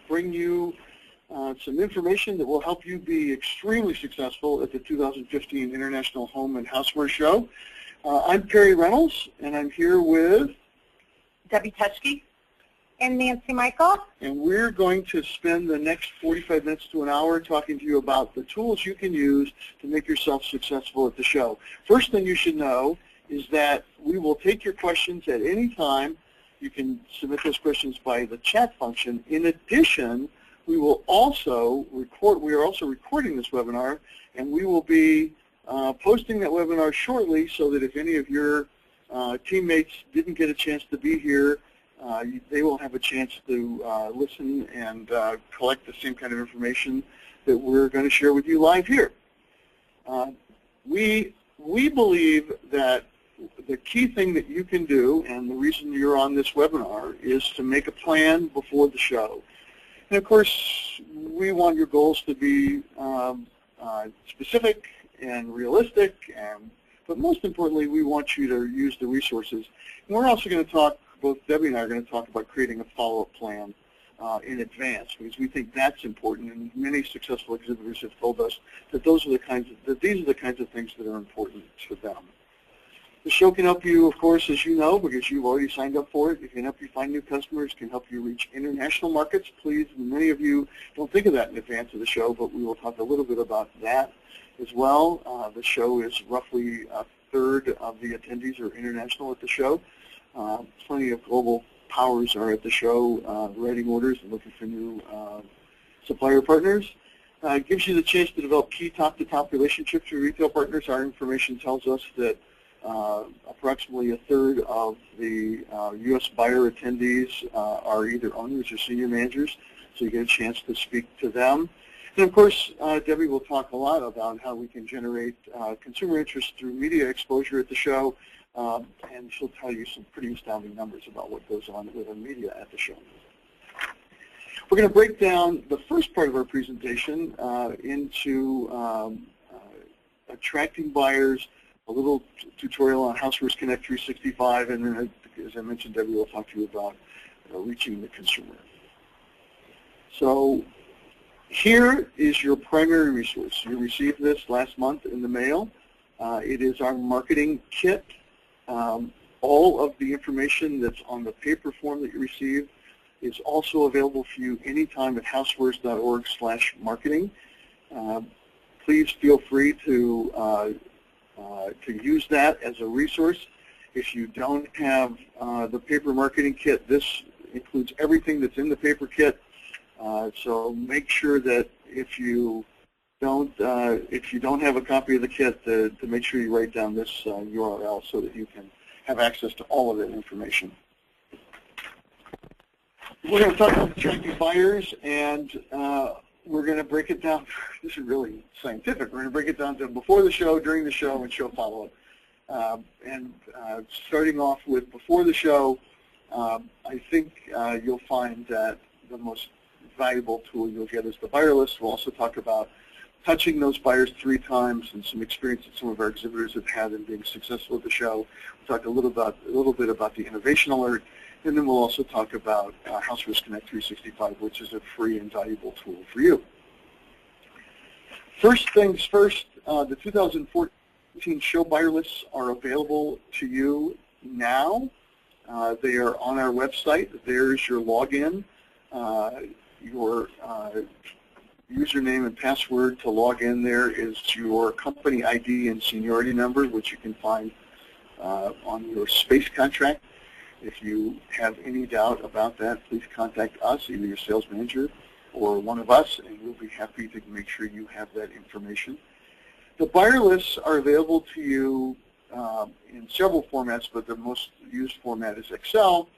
bring you some information that will help you be extremely successful at the 2015 International Home and Housewares Show. I'm Perry Reynolds, and I'm here with Debbie Teschke and Nancy Michael. And we're going to spend the next 45 minutes to an hour talking to you about the tools you can use to make yourself successful at the show. First thing you should know is that we will take your questions at any time. You can submit those questions by the chat function. In addition, we will also record. We are also recording this webinar, and we will be posting that webinar shortly, so that if any of your teammates didn't get a chance to be here, they will have a chance to listen and collect the same kind of information that we're going to share with you live here. We believe that the key thing that you can do, and the reason you're on this webinar, is to make a plan before the show. And of course, we want your goals to be specific and realistic, but most importantly, we want you to use the resources. And we're also going to talk, both Debbie and I are going to talk about creating a follow-up plan in advance, because we think that's important, and many successful exhibitors have told us that these are the kinds of things that are important to them. The show can help you, of course, as you know, because you've already signed up for it. It can help you find new customers, can help you reach international markets. Please, many of you don't think of that in advance of the show, but we will talk a little bit about that as well. The show is roughly a third of the attendees are international at the show. Plenty of global powers are at the show writing orders and looking for new supplier partners. It gives you the chance to develop key top-to-top relationships with retail partners. Our information tells us that approximately a third of the U.S. buyer attendees are either owners or senior managers, so you get a chance to speak to them. And of course, Debbie will talk a lot about how we can generate consumer interest through media exposure at the show, and she'll tell you some pretty astounding numbers about what goes on within media at the show. We're going to break down the first part of our presentation into attracting buyers, a little tutorial on Housewares Connect 365, and then, as I mentioned, Debbie will talk to you about reaching the consumer. So here is your primary resource. You received this last month in the mail. It is our marketing kit. All of the information that's on the paper form that you received is also available for you anytime at housewares.org/marketing. Please feel free to use that as a resource. If you don't have the paper marketing kit, this includes everything that's in the paper kit. So make sure that if you don't have a copy of the kit, to make sure you write down this URL so that you can have access to all of that information. We're going to talk about attracting buyers, and we're going to break it down. This is really scientific. We're going to break it down to before the show, during the show, and show follow-up. Starting off with before the show, I think you'll find that the most valuable tool you'll get is the buyer list. We'll also talk about touching those buyers 3 times and some experience that some of our exhibitors have had in being successful at the show. We'll talk a little bit about the innovation alert, and then we'll also talk about Housewares Connect 365, which is a free and valuable tool for you. First things first, the 2014 show buyer lists are available to you now. They are on our website. There's your login, your username and password to log in. There is your company ID and seniority number, which you can find on your space contract. If you have any doubt about that, please contact us, either your sales manager or one of us, and we'll be happy to make sure you have that information. The buyer lists are available to you in several formats, but the most used format is Excel.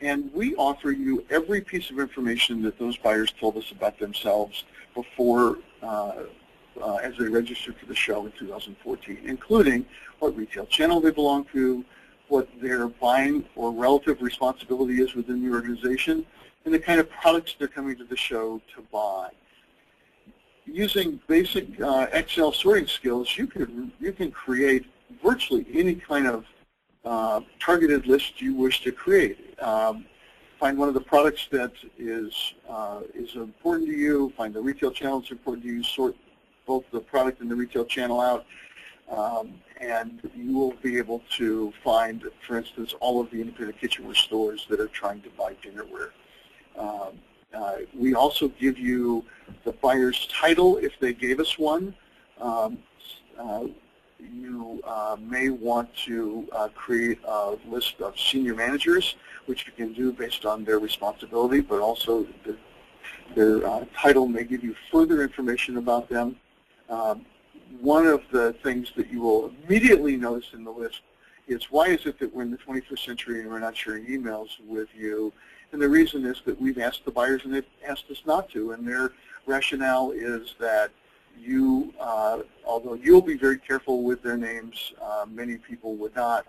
And we offer you every piece of information that those buyers told us about themselves before, as they registered for the show in 2014, including what retail channel they belong to, what their buying or relative responsibility is within the organization, and the kind of products they're coming to the show to buy. Using basic Excel sorting skills, you can create virtually any kind of targeted list you wish to create. find one of the products that is important to you, find the retail channel that's important to you, sort both the product and the retail channel out, and you will be able to find, for instance, all of the independent kitchenware stores that are trying to buy dinnerware. We also give you the buyer's title if they gave us one. You may want to create a list of senior managers, which you can do based on their responsibility, but also their title may give you further information about them. One of the things that you will immediately notice in the list is, why is it that we're in the 21st century and we're not sharing emails with you? And the reason is that we've asked the buyers and they've asked us not to, and their rationale is that you, although you'll be very careful with their names, many people would not.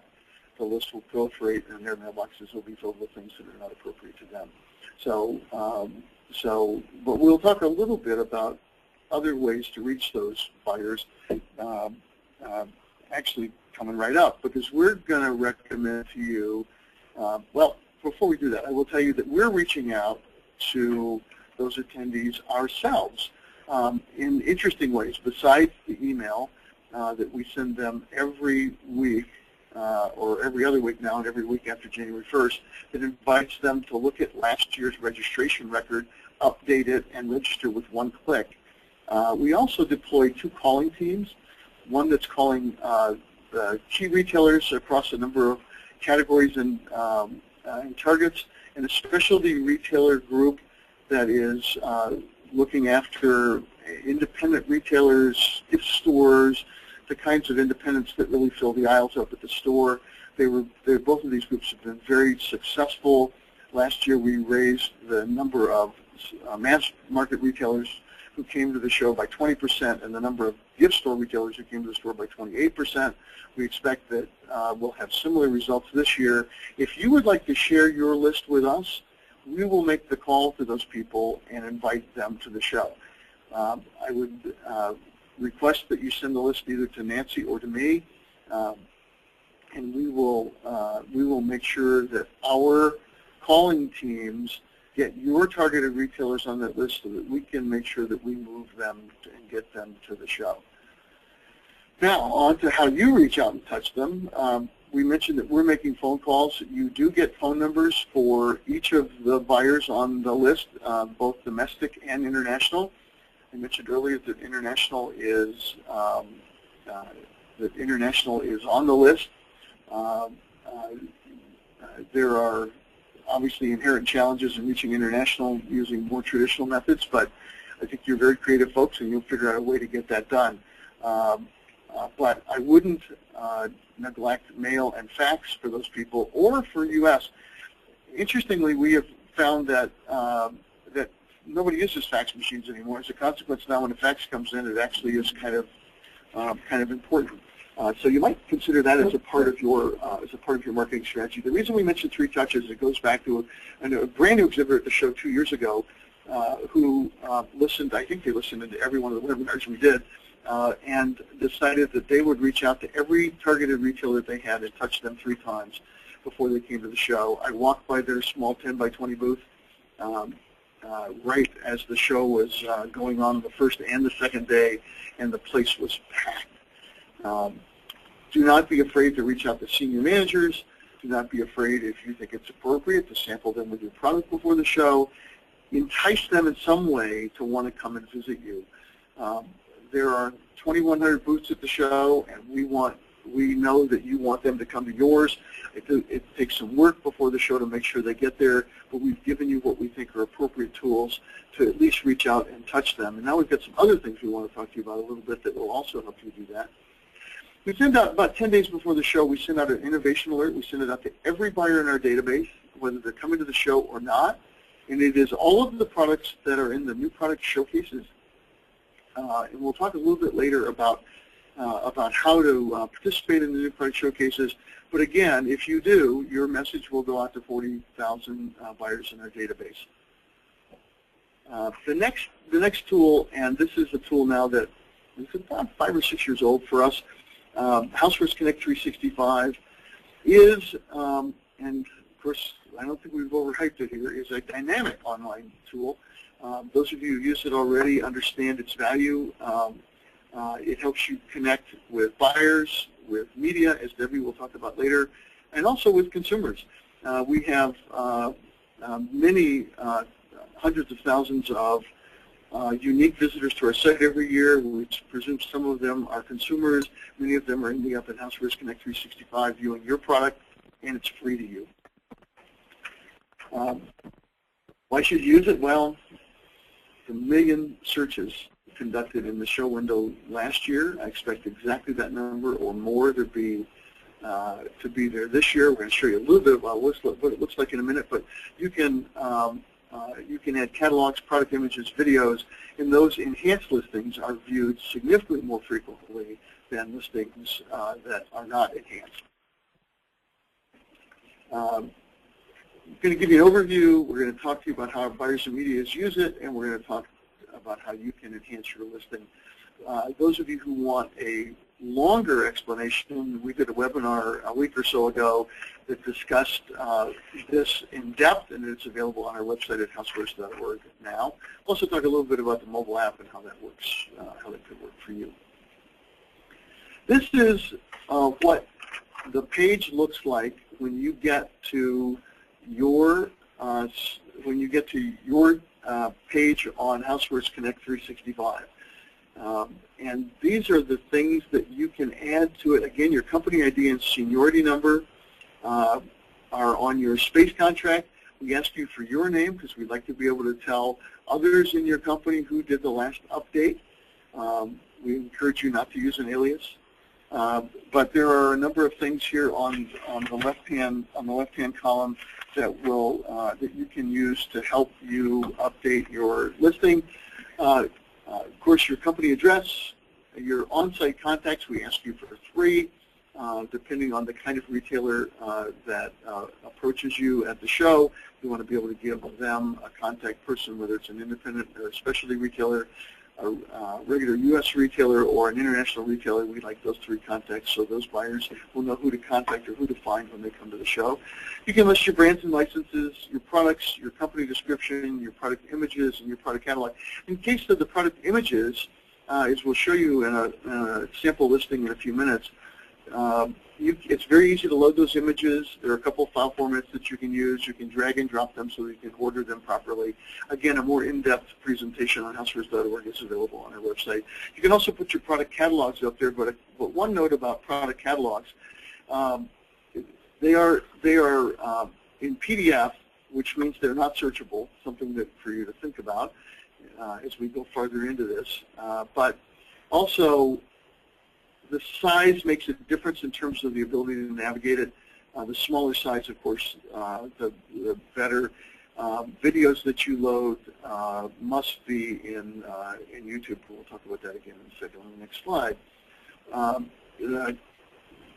The list will proliferate and their mailboxes will be filled with things that are not appropriate to them. But we'll talk a little bit about other ways to reach those buyers, actually coming right up, because we're going to recommend to you, well, before we do that, I will tell you that we're reaching out to those attendees ourselves in interesting ways, besides the email that we send them every week, or every other week now and every week after January 1st, that invites them to look at last year's registration record, update it, and register with one click. We also deploy 2 calling teams, one that's calling the key retailers across a number of categories and targets, and a specialty retailer group that is looking after independent retailers, gift stores, the kinds of independents that really fill the aisles up at the store. Both of these groups have been very successful. Last year we raised the number of mass market retailers who came to the show by 20%, and the number of gift store retailers who came to the store by 28%. We expect that we'll have similar results this year. If you would like to share your list with us, we will make the call to those people and invite them to the show. I would request that you send the list either to Nancy or to me, and we will make sure that our calling teams get your targeted retailers on that list so that we can make sure that we move them and get them to the show. Now, on to how you reach out and touch them. We mentioned that we're making phone calls. You do get phone numbers for each of the buyers on the list, both domestic and international. I mentioned earlier that international is on the list. There are obviously inherent challenges in reaching international using more traditional methods, but I think you're very creative folks and you'll figure out a way to get that done. But I wouldn't neglect mail and fax for those people, or for U.S. Interestingly, we have found that that nobody uses fax machines anymore. As a consequence, now when a fax comes in, it actually is kind of important. So you might consider that as a part of your marketing strategy. The reason we mentioned 3 touches, it goes back to a brand new exhibitor at the show 2 years ago who listened. I think they listened to every one of the webinars we did, and decided that they would reach out to every targeted retailer they had and touch them 3 times before they came to the show. I walked by their small 10 by 20 booth right as the show was going on the first and the second day, and the place was packed. Do not be afraid to reach out to senior managers. Do not be afraid, if you think it's appropriate, to sample them with your product before the show. Entice them in some way to want to come and visit you. There are 2,100 booths at the show, and we know that you want them to come to yours. It takes some work before the show to make sure they get there, but we've given you what we think are appropriate tools to at least reach out and touch them. And now we've got some other things we want to talk to you about a little bit that will also help you do that. We send out, about 10 days before the show, we send out an innovation alert. We send it out to every buyer in our database, whether they're coming to the show or not. And it is all of the products that are in the new product showcases. And we'll talk a little bit later about how to participate in the new product showcases. But again, if you do, your message will go out to 40,000 buyers in our database. The next tool, and this is a tool now that is about 5 or 6 years old for us, Housewares Connect 365 is, and of course I don't think we've overhyped it here, is a dynamic online tool. Those of you who use it already understand its value. It helps you connect with buyers, with media, as Debbie will talk about later, and also with consumers. We have many hundreds of thousands of unique visitors to our site every year. We presume some of them are consumers. Many of them are ending up at Housewares Connect 365 viewing your product, and it's free to you. Why should you use it? Well, the million searches conducted in the show window last year. I expect exactly that number or more to be there this year. We're going to show you a little bit about what it looks like in a minute, but you can add catalogs, product images, videos, and those enhanced listings are viewed significantly more frequently than listings that are not enhanced. I'm going to give you an overview. We're going to talk to you about how buyers and medias use it, and we're going to talk about how you can enhance your listing. Those of you who want a longer explanation, we did a webinar a week or so ago that discussed this in depth, and it's available on our website at housewares.org now. We'll also talk a little bit about the mobile app and how that works, how that could work for you. This is what the page looks like when you get to your page on Housewares Connect 365. And these are the things that you can add to it. Again, your company ID and seniority number are on your space contract. We ask you for your name because we'd like to be able to tell others in your company who did the last update. We encourage you not to use an alias. But there are a number of things here on the left-hand column that will that you can use to help you update your listing. Of course, your company address, your on-site contacts. We ask you for 3, depending on the kind of retailer that approaches you at the show. You want to be able to give them a contact person, whether it's an independent or a specialty retailer, a regular U.S. retailer, or an international retailer. We like those 3 contacts so those buyers will know who to contact or who to find when they come to the show. You can list your brands and licenses, your products, your company description, your product images, and your product catalog. In case of the product images, as we'll show you in a sample listing in a few minutes, it's very easy to load those images. There are a couple of file formats that you can use. You can drag and drop them so that you can order them properly. Again, a more in-depth presentation on housewares.org is available on our website. You can also put your product catalogs up there, but one note about product catalogs, they are in PDF, which means they're not searchable, something that for you to think about as we go farther into this. But also, the size makes a difference in terms of the ability to navigate it. The smaller size, of course, the better. Videos that you load must be in YouTube. We'll talk about that again in a second on the next slide.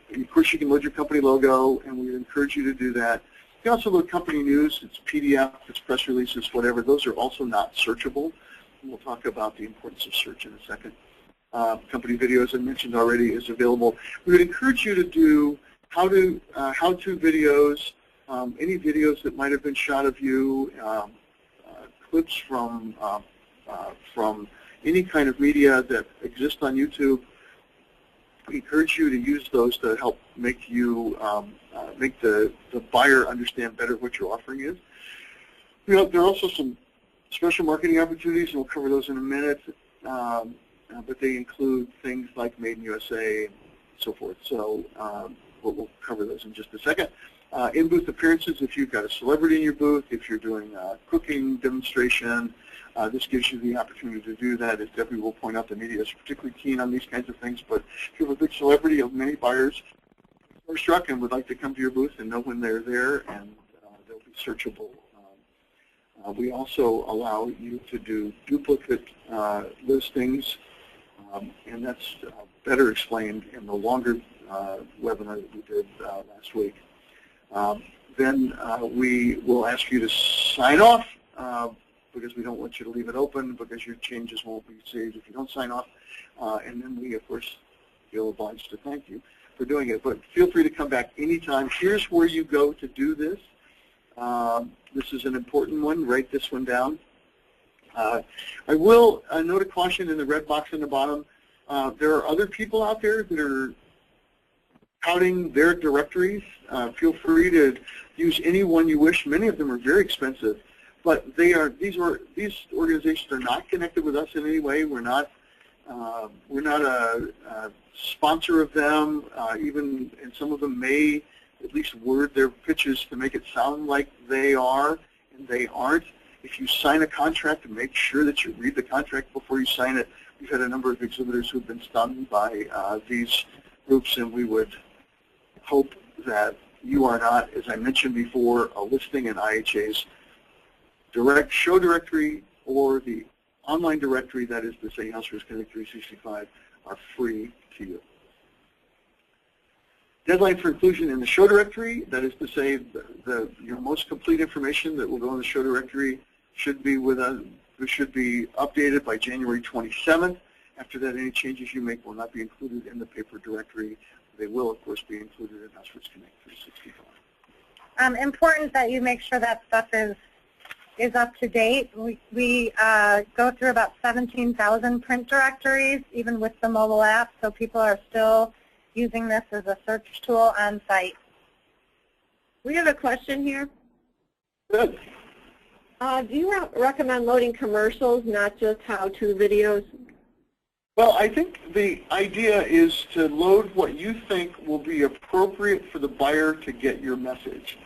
Of course, you can load your company logo, and we encourage you to do that. You can also load company news. It's PDF, it's press releases, whatever. Those are also not searchable. And we'll talk about the importance of search in a second. Company video, as I mentioned already, is available. We would encourage you to do how-to videos, any videos that might have been shot of you, clips from any kind of media that exists on YouTube. We encourage you to use those to help make you make the buyer understand better what your offering is. There are also some special marketing opportunities, and we'll cover those in a minute. But they include things like Made in USA and so forth. So we'll cover those in just a second. In-booth appearances, if you've got a celebrity in your booth, if you're doing a cooking demonstration, this gives you the opportunity to do that. As Debbie will point out, the media is particularly keen on these kinds of things. But if you have a big celebrity, of many buyers are struck and would like to come to your booth and know when they're there, and they'll be searchable. We also allow you to do duplicate listings, and that's better explained in the longer webinar that we did last week. Then we will ask you to sign off because we don't want you to leave it open because your changes won't be saved if you don't sign off. And then we, of course, feel obliged to thank you for doing it. But feel free to come back anytime. Here's where you go to do this. This is an important one. Write this one down. I will note a caution in the red box in the bottom. There are other people out there that are touting their directories. Feel free to use any one you wish. Many of them are very expensive, but these organizations are not connected with us in any way. We're not a sponsor of them. Even, and some of them may at least word their pitches to make it sound like they are, and they aren't. If you sign a contract, make sure that you read the contract before you sign it. We've had a number of exhibitors who have been stunned by these groups, and we would hope that you are not, as I mentioned before, a listing in IHA's direct show directory or the online directory, that is to say Housewares Connect 365, are free to you. Deadline for inclusion in the show directory, that is to say your most complete information that will go in the show directory should be updated by January 27th. After that, any changes you make will not be included in the paper directory. They will, of course, be included in Housewares Connect 365. Important that you make sure that stuff is up to date. We go through about 17,000 print directories, even with the mobile app, so people are still using this as a search tool on site. We have a question here. Good. Do you recommend loading commercials, not just how-to videos? Well, I think the idea is to load what you think will be appropriate for the buyer to get your message.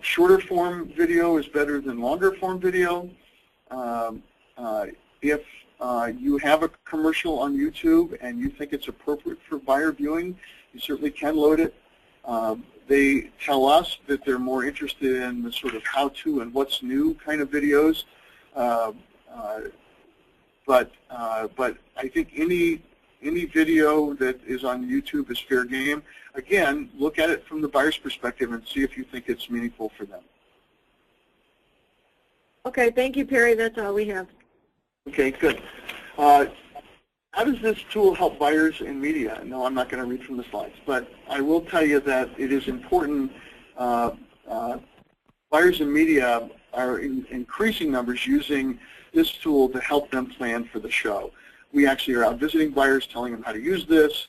Shorter form video is better than longer form video. If you have a commercial on YouTube and you think it's appropriate for buyer viewing, you certainly can load it. They tell us that they're more interested in the sort of how-to and what's new kind of videos. But I think any video that is on YouTube is fair game. Again, look at it from the buyer's perspective and see if you think it's meaningful for them. Okay, thank you, Perry. That's all we have. Okay, good. How does this tool help buyers in media? No, I'm not going to read from the slides, but I will tell you that it is important. Buyers in media are in increasing numbers using this tool to help them plan for the show. We actually are out visiting buyers, telling them how to use this.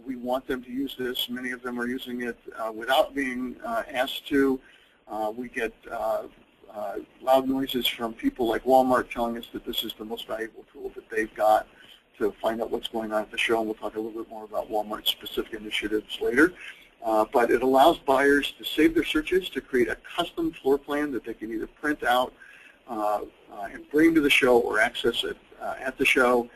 We want them to use this. Many of them are using it without being asked to. We get loud noises from people like Walmart telling us that this is the most valuable tool that they've got to find out what's going on at the show, and we'll talk a little bit more about Walmart's specific initiatives later. But it allows buyers to save their searches, to create a custom floor plan that they can either print out and bring to the show or access it at the show.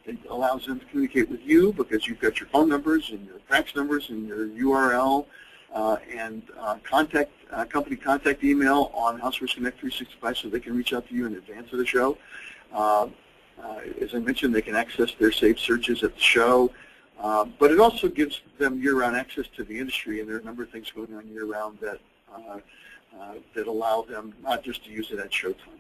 It allows them to communicate with you because you've got your phone numbers and your fax numbers and your URL and company contact email on Housewares Connect 365 so they can reach out to you in advance of the show. As I mentioned, they can access their saved searches at the show. But it also gives them year-round access to the industry, and there are a number of things going on year-round that that allow them not just to use it at showtime.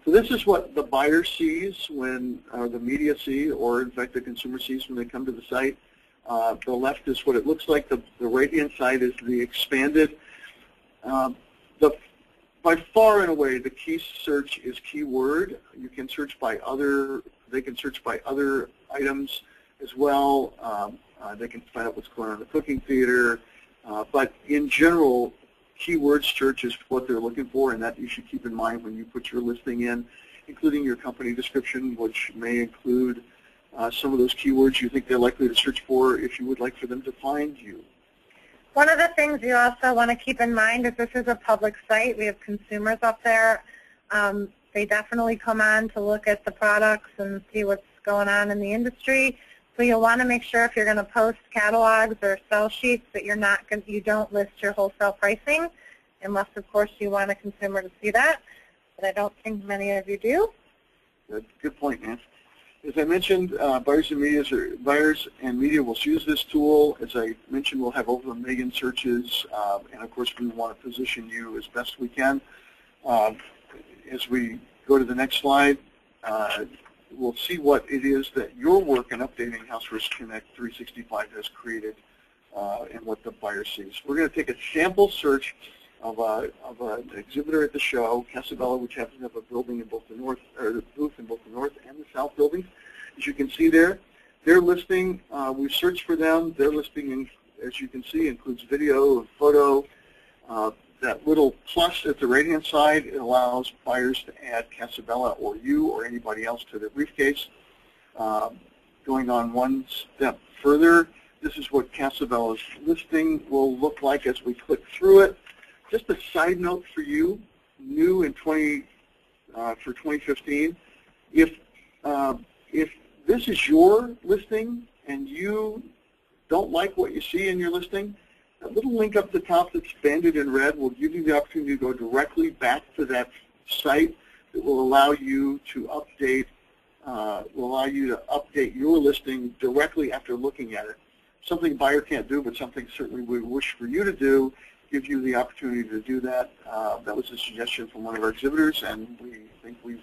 So this is what the buyer sees when, or the media see, or in fact the consumer sees when they come to the site. The left is what it looks like. The right-hand side is the expanded. By far and away, the key search is keyword. You can search by other. They can search by other items as well. They can find out what's going on in the cooking theater. But in general, keyword search is what they're looking for, and that you should keep in mind when you put your listing in, including your company description, which may include some of those keywords you think they're likely to search for if you would like for them to find you. One of the things you also want to keep in mind is this is a public site. We have consumers up there. They definitely come on to look at the products and see what's going on in the industry. So you'll want to make sure if you're going to post catalogs or sell sheets that you don't list your wholesale pricing, unless of course you want a consumer to see that. But I don't think many of you do. Good point, Nancy. As I mentioned, buyers and media will use this tool. As I mentioned, we'll have over 1 million searches, and of course we want to position you as best we can. As we go to the next slide, we'll see what it is that your work in updating Housewares Connect 365 has created and what the buyer sees. We're going to take a sample search of an exhibitor at the show, Casabella, which happens to have a building in both the north, or the booth in both the north and the south buildings. As you can see there, their listing, we've searched for them. Their listing, as you can see, includes video and photo. That little plus at the right-hand side, it allows buyers to add Casabella or you or anybody else to their briefcase. Going on one step further, this is what Casabella's listing will look like as we click through it. Just a side note for you, new in for 2015, if this is your listing and you don't like what you see in your listing, that little link up the top that's banded in red will give you the opportunity to go directly back to that site that will allow you to update your listing directly after looking at it. Something buyer can't do, but something certainly we wish for you to do, give you the opportunity to do that. That was a suggestion from one of our exhibitors, and we think we've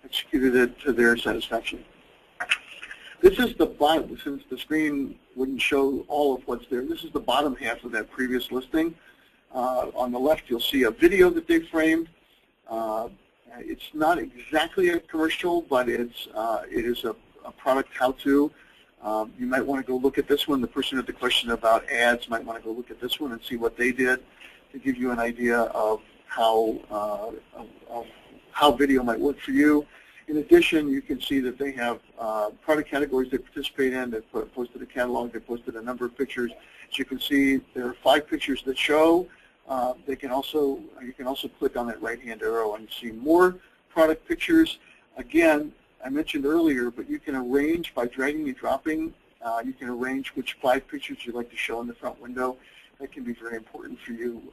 executed it to their satisfaction. This is the bottom, since the screen wouldn't show all of what's there, this is the bottom half of that previous listing. On the left, you'll see a video that they framed. It's not exactly a commercial, but it is a product how-to. You might want to go look at this one. The person with the question about ads might want to go look at this one and see what they did to give you an idea of how video might work for you. In addition, you can see that they have product categories they participate in. They've posted a catalog. They posted a number of pictures. As you can see, there are 5 pictures that show. You can also click on that right-hand arrow and see more product pictures. Again, I mentioned earlier, but you can arrange by dragging and dropping. You can arrange which 5 pictures you'd like to show in the front window. That can be very important for you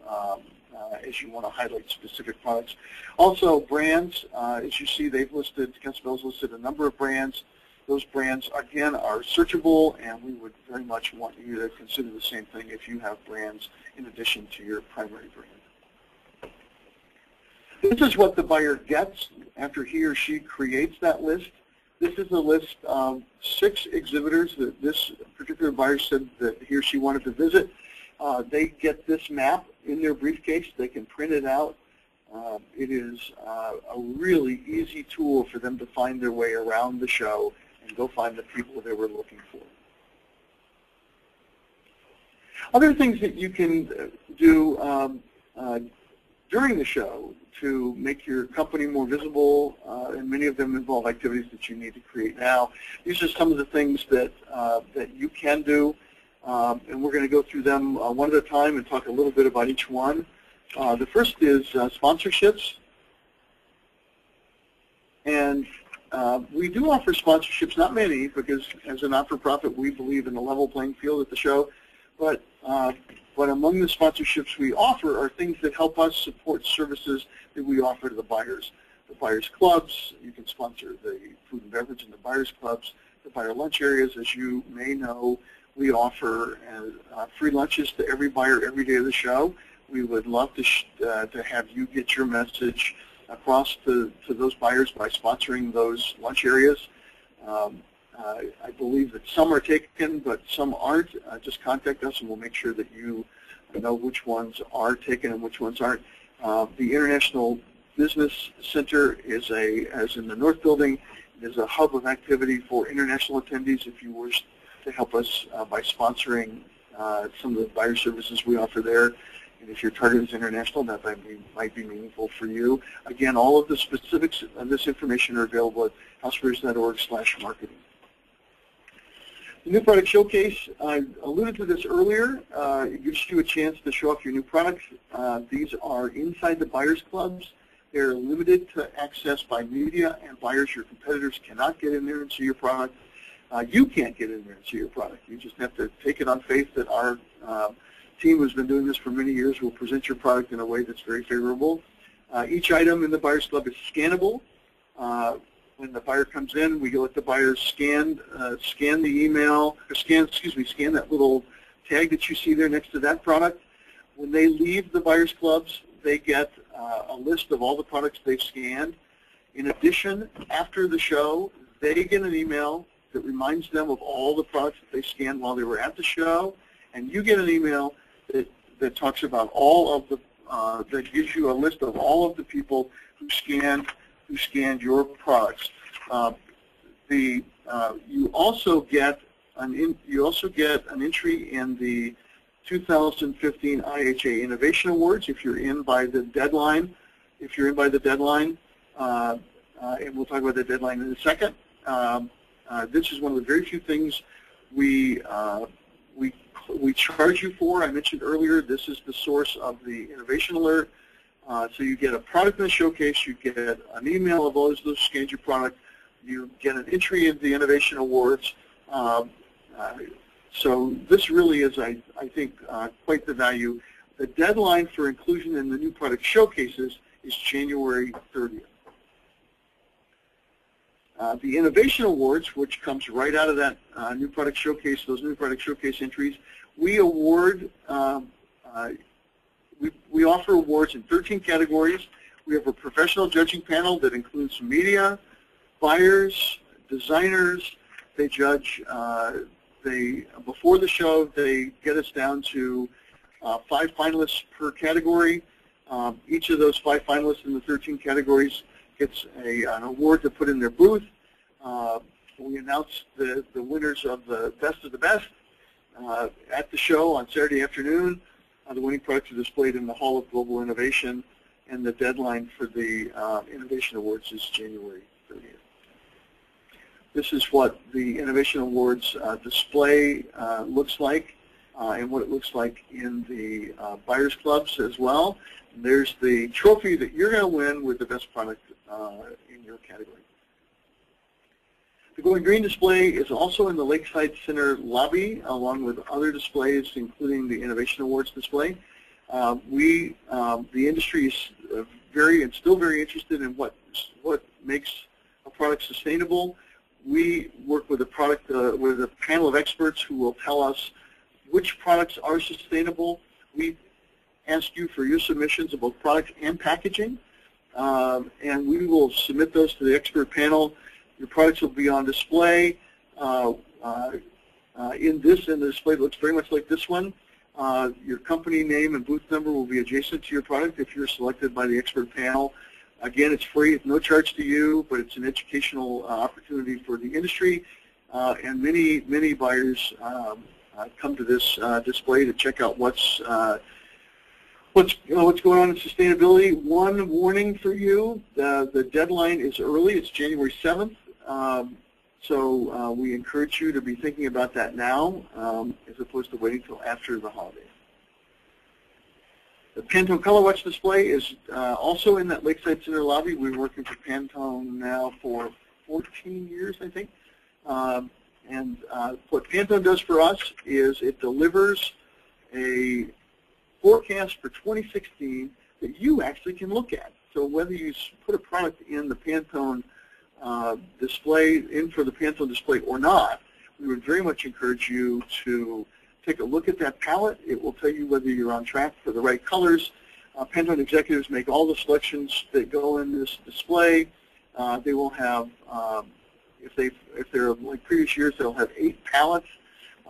as you want to highlight specific products. Also, brands, as you see, they've listed, Casabella's listed a number of brands. Those brands, again, are searchable, and we would very much want you to consider the same thing if you have brands in addition to your primary brand. This is what the buyer gets after he or she creates that list. This is a list of 6 exhibitors that this particular buyer said that he or she wanted to visit. They get this map in their briefcase. They can print it out. It is a really easy tool for them to find their way around the show and go find the people they were looking for. Other things that you can do during the show to make your company more visible, and many of them involve activities that you need to create now. These are some of the things that you can do, and we're going to go through them one at a time and talk a little bit about each one. The first is sponsorships, and we do offer sponsorships, not many, because as a not-for-profit we believe in a level playing field at the show, but among the sponsorships we offer are things that help us support services that we offer to the buyers. The buyers clubs, you can sponsor the food and beverage in the buyers clubs. The buyer lunch areas, as you may know, we offer free lunches to every buyer every day of the show. We would love to have you get your message across to those buyers by sponsoring those lunch areas. I believe that some are taken, but some aren't. Just contact us and we'll make sure that you know which ones are taken and which ones aren't. The International Business Center is as in the North Building, is a hub of activity for international attendees. If you wish to help us by sponsoring some of the buyer services we offer there, and if your target is international, that might be meaningful for you. Again, all of the specifics of this information are available at housewares.org/marketing. The New Product Showcase, I alluded to this earlier. It gives you a chance to show off your new products. These are inside the buyers clubs. They're limited to access by media and buyers. Your competitors cannot get in there and see your product. You can't get in there and see your product. You just have to take it on faith that our team who's been doing this for many years will present your product in a way that's very favorable. Each item in the Buyers Club is scannable. When the buyer comes in, we let the buyer scan the email, or scan that little tag that you see there next to that product. When they leave the Buyers Clubs, they get a list of all the products they've scanned. In addition, after the show, they get an email that reminds them of all the products that they scanned while they were at the show, and you get an email that talks about all of the, that gives you a list of all of the people who scanned your products. You also get an entry in the 2015 IHA Innovation Awards if you're in by the deadline. And we'll talk about the deadline in a second. This is one of the very few things we charge you for. I mentioned earlier, this is the source of the innovation alert. So you get a product in the showcase, you get an email of all those who scanned your product, you get an entry in the innovation awards. So this really is, I think, quite the value. The deadline for inclusion in the new product showcases is January 30th. The Innovation Awards, which comes right out of that new product showcase, those new product showcase entries, we award, we offer awards in 13 categories. We have a professional judging panel that includes media, buyers, designers. They judge, before the show, they get us down to 5 finalists per category. Each of those 5 finalists in the 13 categories gets an award to put in their booth. We announce the winners of the best at the show on Saturday afternoon. The winning products are displayed in the Hall of Global Innovation, and the deadline for the Innovation Awards is January 30th. This is what the Innovation Awards display looks like, and what it looks like in the buyers clubs as well. And there's the trophy that you're going to win with the best product in your category. The Going Green display is also in the Lakeside Center lobby, along with other displays, including the Innovation Awards display. The industry is still very interested in what makes a product sustainable. We work with with a panel of experts who will tell us which products are sustainable. We ask you for your submissions of both product and packaging, and we will submit those to the expert panel. Your products will be on display. In the display that looks very much like this one. Your company name and booth number will be adjacent to your product if you're selected by the expert panel. Again, it's free, it's no charge to you, but it's an educational opportunity for the industry. And many buyers come to this display to check out what's going on in sustainability. One warning for you: the deadline is early. It's January 7th. So we encourage you to be thinking about that now, as opposed to waiting until after the holiday. The Pantone Color Watch display is also in that Lakeside Center lobby. We've been working for Pantone now for 14 years, I think. And what Pantone does for us is it delivers a forecast for 2016 that you actually can look at. So whether you put a product in the Pantone display, for the Pantone display or not, we would very much encourage you to take a look at that palette. It will tell you whether you're on track for the right colors. Pantone executives make all the selections that go in this display. They will have, if they're like previous years, they'll have 8 palettes,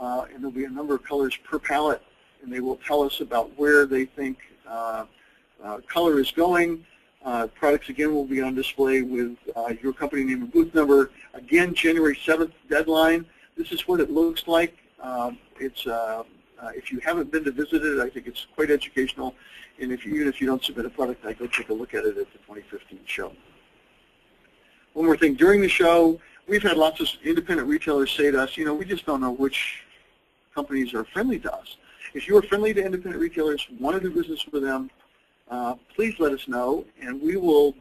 and there'll be a number of colors per palette, and they will tell us about where they think color is going. Products, again, will be on display with your company name and booth number. Again, January 7th deadline. This is what it looks like. If you haven't been to visit it, I think it's quite educational. And even if you don't submit a product, I go take a look at it at the 2015 show. One more thing, during the show, we've had lots of independent retailers say to us, we just don't know which companies are friendly to us. If you are friendly to independent retailers, want to do business with them, please let us know, and we will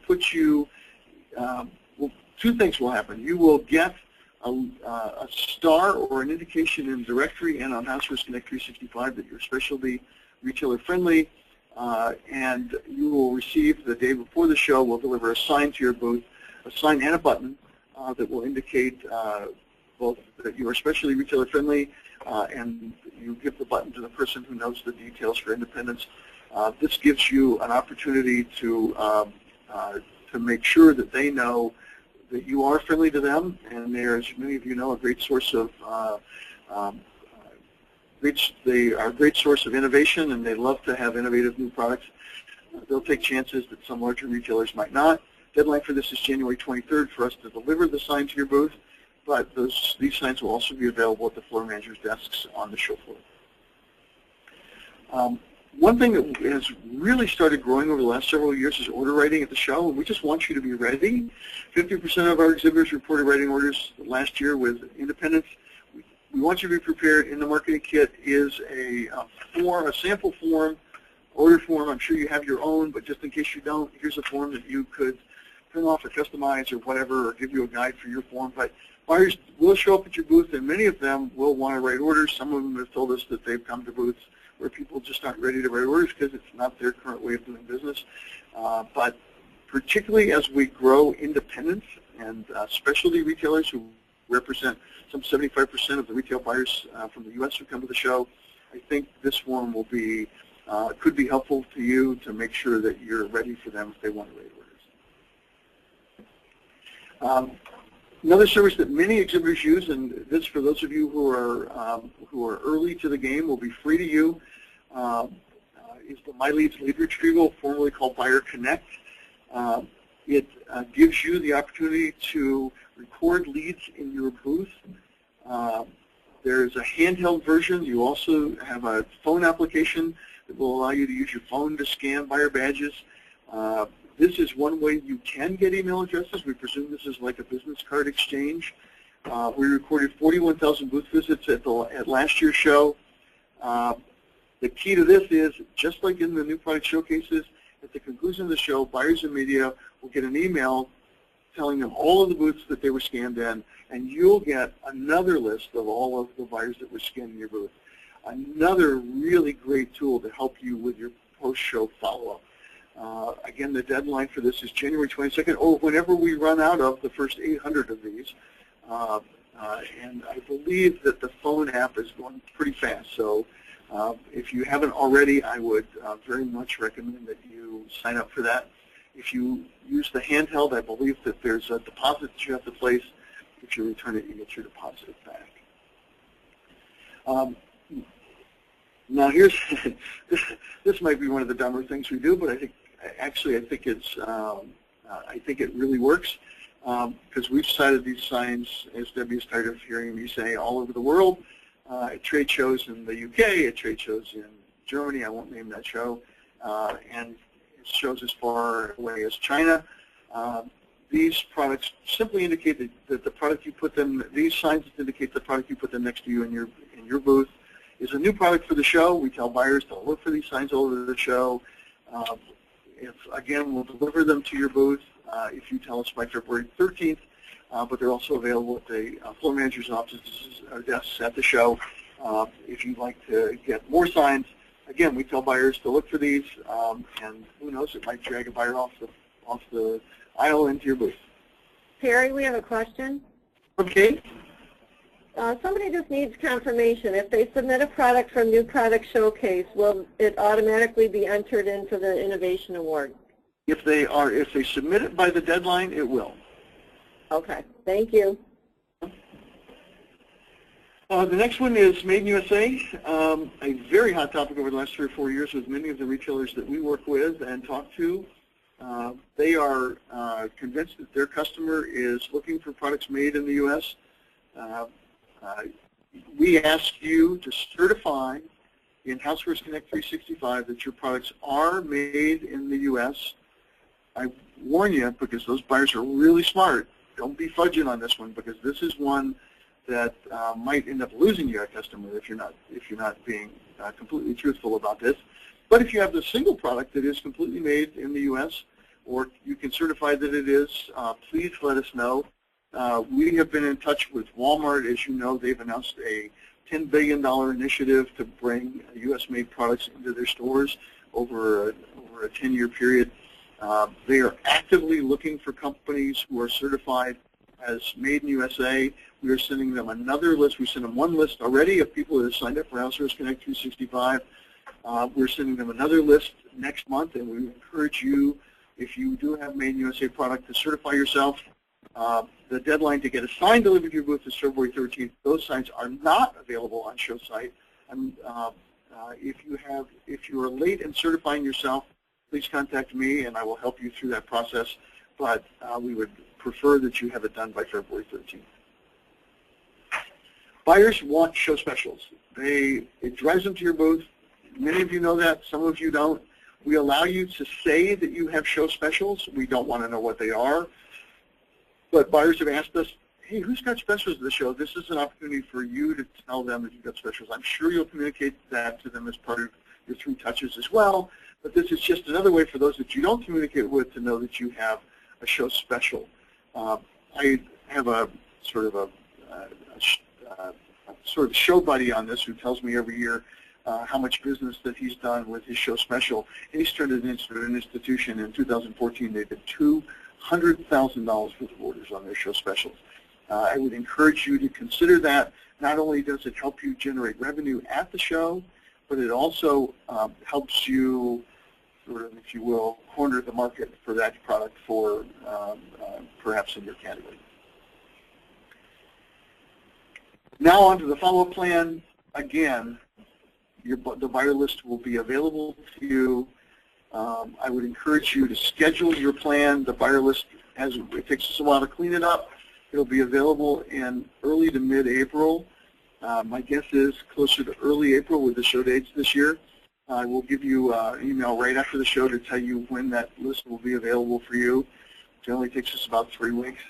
put you. Two things will happen. You will get a star or an indication in the directory and on Housewares Connect 365 that you're specialty retailer friendly, and you will receive the day before the show. We'll deliver a sign to your booth, a sign and a button that will indicate both that you are specialty retailer friendly, and you give the button to the person who knows the details for independence. This gives you an opportunity to make sure that they know that you are friendly to them, and they're, as many of you know, a great source of They are a great source of innovation, and they love to have innovative new products. They'll take chances that some larger retailers might not. Deadline for this is January 23rd for us to deliver the sign to your booth, but these signs will also be available at the floor manager's desks on the show floor. One thing that has really started growing over the last several years is order writing at the show, and we just want you to be ready. 50% of our exhibitors reported writing orders last year with independents. We want you to be prepared. In the marketing kit is a sample form, order form. I'm sure you have your own, but just in case you don't, here's a form that you could print off or customize or whatever, or give you a guide for your form. But buyers will show up at your booth, and many of them will want to write orders. Some of them have told us that they've come to booths where people just aren't ready to write orders because it's not their current way of doing business. But particularly as we grow independents and specialty retailers who represent some 75% of the retail buyers from the U.S. who come to the show, I think this form will be could be helpful to you to make sure that you're ready for them if they want to write orders. Another service that many exhibitors use, and this for those of you who are early to the game, will be free to you, is the My Leads lead retrieval, formerly called Buyer Connect. It gives you the opportunity to record leads in your booth. There's a handheld version. You also have a phone application that will allow you to use your phone to scan buyer badges. This is one way you can get email addresses. We presume this is like a business card exchange. We recorded 41,000 booth visits at last year's show. The key to this is, just like in the new product showcases, at the conclusion of the show, buyers and media will get an email telling them all of the booths that they were scanned in, and you'll get another list of all of the buyers that were scanned in your booth. Another really great tool to help you with your post-show follow-up. Again, the deadline for this is January 22nd, or whenever we run out of the first 800 of these. And I believe that the phone app is going pretty fast. So if you haven't already, I would very much recommend that you sign up for that. If you use the handheld, I believe that there's a deposit that you have to place. If you return it, you get your deposit back. Now here's this might be one of the dumber things we do, but I think it really works because we've cited these signs, as Debbie is tired of hearing me say, all over the world, at trade shows in the UK, at trade shows in Germany. I won't name that show, and shows as far away as China. These products simply indicate that the product you put them. These signs indicate the product you put them next to you in your booth is a new product for the show. We tell buyers to look for these signs all over the show. Again, we'll deliver them to your booth if you tell us by February 13th, but they're also available at the floor manager's offices or desks at the show. If you'd like to get more signs, again, we tell buyers to look for these, and who knows, it might drag a buyer off the aisle into your booth. Perry, we have a question. Okay. Somebody just needs confirmation. If they submit a product from New Product Showcase, will it automatically be entered into the Innovation Award? If they submit it by the deadline, it will. Okay. Thank you. The next one is Made in USA, a very hot topic over the last 3 or 4 years with many of the retailers that we work with and talk to. They are convinced that their customer is looking for products made in the U.S. We ask you to certify in Housewares Connect 365 that your products are made in the U.S. I warn you, because those buyers are really smart, don't be fudging on this one, because this is one that might end up losing you a customer if you're not being completely truthful about this. But if you have the single product that is completely made in the U.S., or you can certify that it is, please let us know. We have been in touch with Walmart. As you know, they've announced a $10 billion initiative to bring U.S.-made products into their stores over a 10-year period. They are actively looking for companies who are certified as Made in USA. We are sending them another list. We sent them one list already of people that have signed up for Housewares Connect 365. We're sending them another list next month, and we encourage you, if you do have Made in USA product, to certify yourself. The deadline to get a sign delivered to your booth is February 13th. Those signs are not available on show site If you are late in certifying yourself, please contact me and I will help you through that process. But we would prefer that you have it done by February 13th. Buyers want show specials. It drives them to your booth. Many of you know that. Some of you don't. We allow you to say that you have show specials. We don't want to know what they are. But buyers have asked us, hey, who's got specials at the show? This is an opportunity for you to tell them that you've got specials. I'm sure you'll communicate that to them as part of your 3 touches as well. But this is just another way for those that you don't communicate with to know that you have a show special. I have a sort of show buddy on this who tells me every year how much business that he's done with his show special. And he's turned it into an institution. In 2014, they did $200,000 worth of orders on their show specials. I would encourage you to consider that. Not only does it help you generate revenue at the show, but it also helps you, sort of, if you will, corner the market for that product for perhaps in your category. Now on to the follow-up plan. Again, the buyer list will be available to you. I would encourage you to schedule your plan. The buyer list, it takes us a while to clean it up. It'll be available in early to mid-April. My guess is closer to early April with the show dates this year. I will give you an email right after the show to tell you when that list will be available for you. It generally takes us about 3 weeks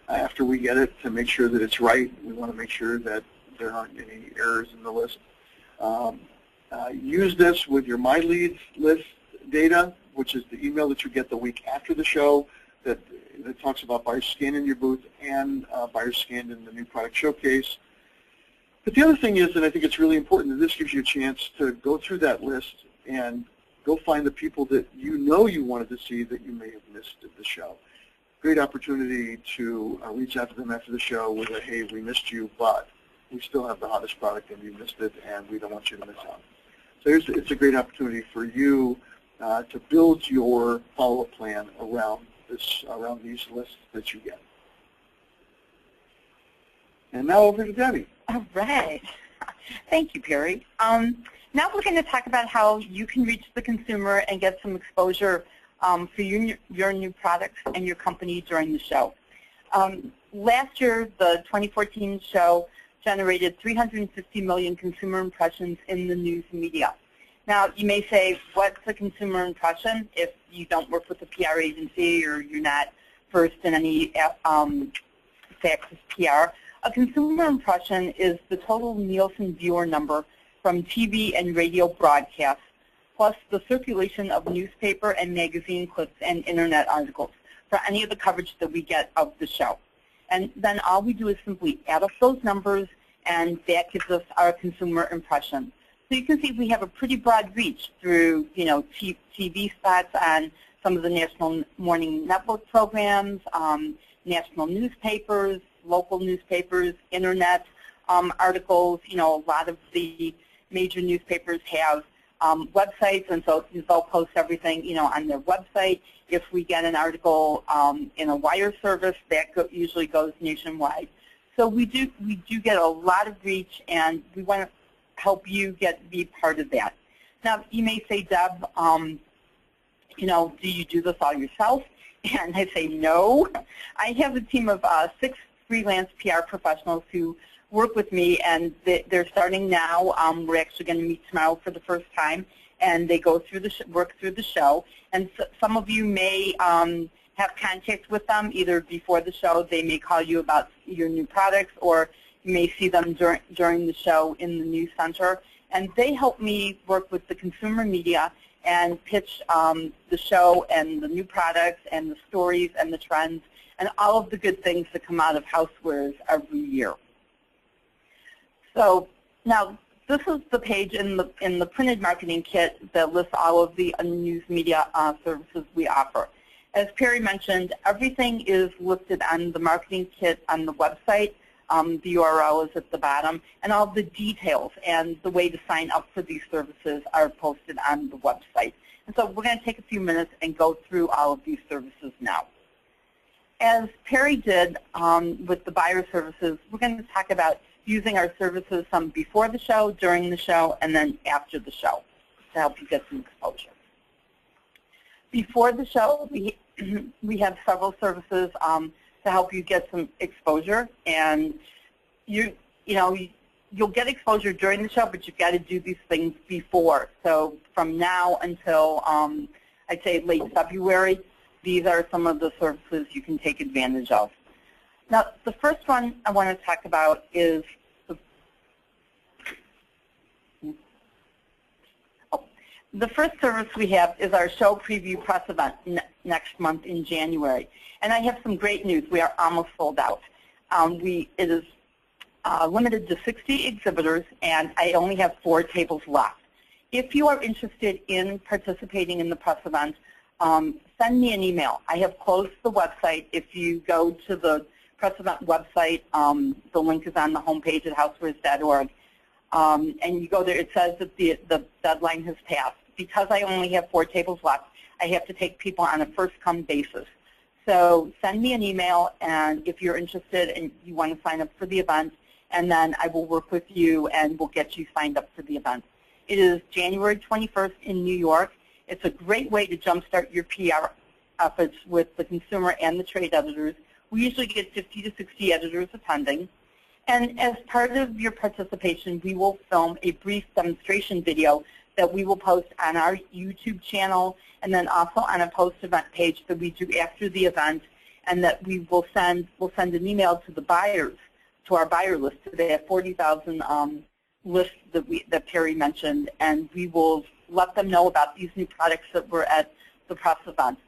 after we get it to make sure that it's right. We want to make sure that there aren't any errors in the list. Use this with your My Leads list data, which is the email that you get the week after the show that talks about buyers scanned in your booth and buyers scanned in the new product showcase. But the other thing is, and I think it's really important, that this gives you a chance to go through that list and go find the people that you know you wanted to see that you may have missed at the show. Great opportunity to reach out to them after the show with a, hey, we missed you, but we still have the hottest product and you missed it and we don't want you to miss out. So it's a great opportunity for you to build your follow-up plan around these lists that you get. And now over to Debbie. All right. Thank you, Perry. Now we're going to talk about how you can reach the consumer and get some exposure for your new products and your company during the show. Last year, the 2014 show generated 350 million consumer impressions in the news media. Now, you may say, what's a consumer impression if you don't work with a PR agency or you're not versed in any facts of PR? A consumer impression is the total Nielsen viewer number from TV and radio broadcasts, plus the circulation of newspaper and magazine clips and internet articles for any of the coverage that we get of the show. And then all we do is simply add up those numbers, and that gives us our consumer impression. So you can see we have a pretty broad reach through, TV spots on some of the national morning network programs, national newspapers, local newspapers, internet articles. A lot of the major newspapers have websites, and so they'll post everything, on their website. If we get an article in a wire service, that usually goes nationwide. So we do get a lot of reach, and we want to help you be part of that. Now, you may say, Deb, do you do this all yourself? And I say, no. I have a team of 6 freelance PR professionals who work with me, and they're starting now. We're actually going to meet tomorrow for the first time, and they go through work through the show. And some of you may have contact with them either before the show. They may call you about your new products, or you may see them during the show in the news center. And they help me work with the consumer media and pitch the show and the new products and the stories and the trends and all of the good things that come out of housewares every year. So now this is the page in the printed marketing kit that lists all of the news media services we offer. As Perry mentioned, everything is listed on the marketing kit on the website. The URL is at the bottom, and all the details and the way to sign up for these services are posted on the website. And so we're going to take a few minutes and go through all of these services now. As Perry did with the buyer services, we're going to talk about using our services, some before the show, during the show, and then after the show to help you get some exposure. Before the show, we have several services to help you get some exposure, and you'll get exposure during the show, but you've got to do these things before. So from now until I'd say late February, these are some of the services you can take advantage of. Now, the first one I want to talk about is the first service we have is our show preview press event next month in January. And I have some great news. We are almost sold out. It is limited to 60 exhibitors, and I only have 4 tables left. If you are interested in participating in the press event, send me an email. I have closed the website. If you go to the press event website, the link is on the homepage at housewares.org, and you go there, it says that the deadline has passed. Because I only have 4 tables left, I have to take people on a first-come basis. So send me an email, and if you're interested and you want to sign up for the event, and then I will work with you and we'll get you signed up for the event. It is January 21st in New York. It's a great way to jumpstart your PR efforts with the consumer and the trade editors. We usually get 50 to 60 editors attending. And as part of your participation, we will film a brief demonstration video that we will post on our YouTube channel and then also on a post-event page that we do after the event, and that we will send an email to the buyers, to our buyer list. They have 40,000 lists that Perry mentioned, and we will let them know about these new products that were at the press event.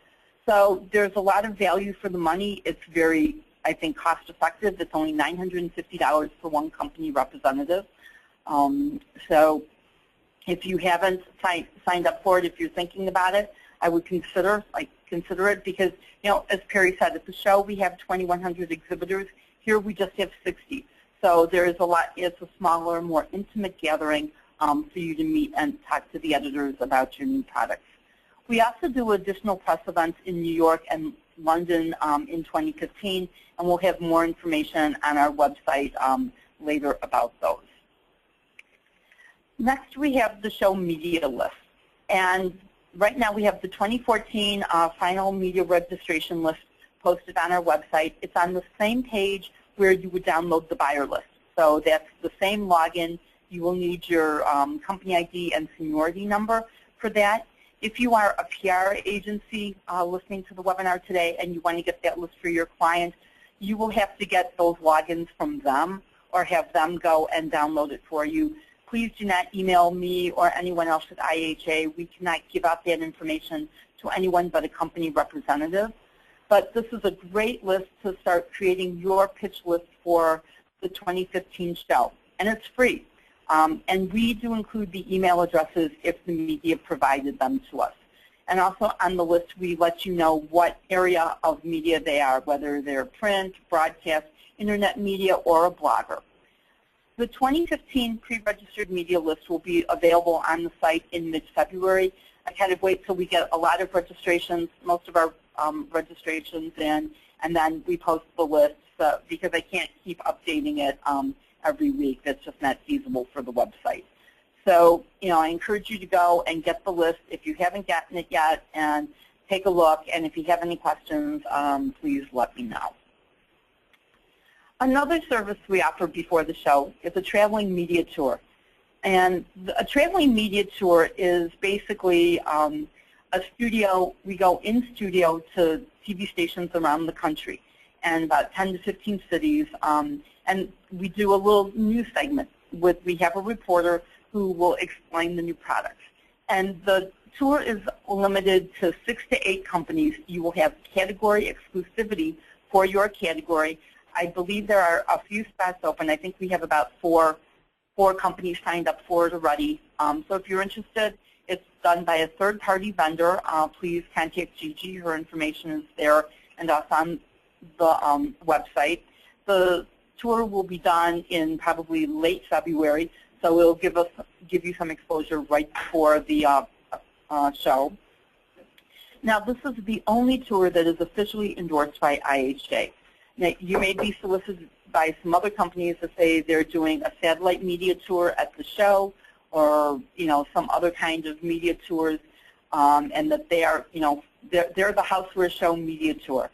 So there's a lot of value for the money. It's very, I think, cost-effective. It's only $950 for one company representative. So if you haven't signed up for it, if you're thinking about it, I would consider it because, as Perry said, at the show we have 2,100 exhibitors. Here we just have 60. So there is a lot. It's a smaller, more intimate gathering for you to meet and talk to the editors about your new products. We also do additional press events in New York and London in 2015, and we'll have more information on our website later about those. Next, we have the show media list. And right now we have the 2014 final media registration list posted on our website. It's on the same page where you would download the buyer list. So that's the same login. You will need your company ID and seniority number for that. If you are a PR agency listening to the webinar today and you want to get that list for your client, you will have to get those logins from them or have them go and download it for you. Please do not email me or anyone else at IHA. We cannot give out that information to anyone but a company representative. But this is a great list to start creating your pitch list for the 2015 show. And it's free. And we do include the email addresses if the media provided them to us. And also on the list, we let you know what area of media they are, whether they're print, broadcast, internet media, or a blogger. The 2015 pre-registered media list will be available on the site in mid-February. I kind of wait till we get a lot of registrations, most of our registrations in, and then we post the list because I can't keep updating it every week. That's just not feasible for the website. So, I encourage you to go and get the list if you haven't gotten it yet, and take a look. And if you have any questions, please let me know. Another service we offer before the show is a traveling media tour. And a traveling media tour is basically a studio. We go in studio to TV stations around the country and about 10 to 15 cities. And we do a little news segment. We have a reporter who will explain the new products. And the tour is limited to 6 to 8 companies. You will have category exclusivity for your category. I believe there are a few spots open. I think we have about four companies signed up for it already. So if you're interested, it's done by a third-party vendor. Please contact Gigi. Her information is there and us on the website. The tour will be done in probably late February, so it'll give you some exposure right before the show. Now, this is the only tour that is officially endorsed by IHA. Now, you may be solicited by some other companies that say they're doing a satellite media tour at the show, or some other kind of media tours, and that they are they're the Housewares Show media tour.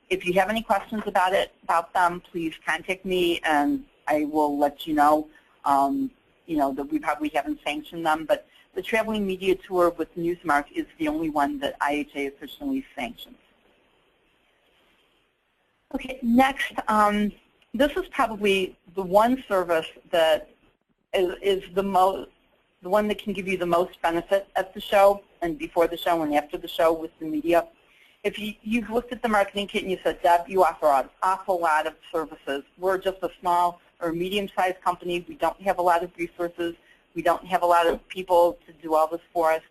If you have any questions about them, please contact me, and I will let you know. That we probably haven't sanctioned them, but the traveling media tour with Newsmark is the only one that IHA officially sanctions. Okay, next, this is probably the one service that is the one that can give you the most benefit at the show and before the show and after the show with the media. If you've looked at the marketing kit and you said, Deb, you offer an awful lot of services. We're just a small or medium-sized company. We don't have a lot of resources. We don't have a lot of people to do all this for us.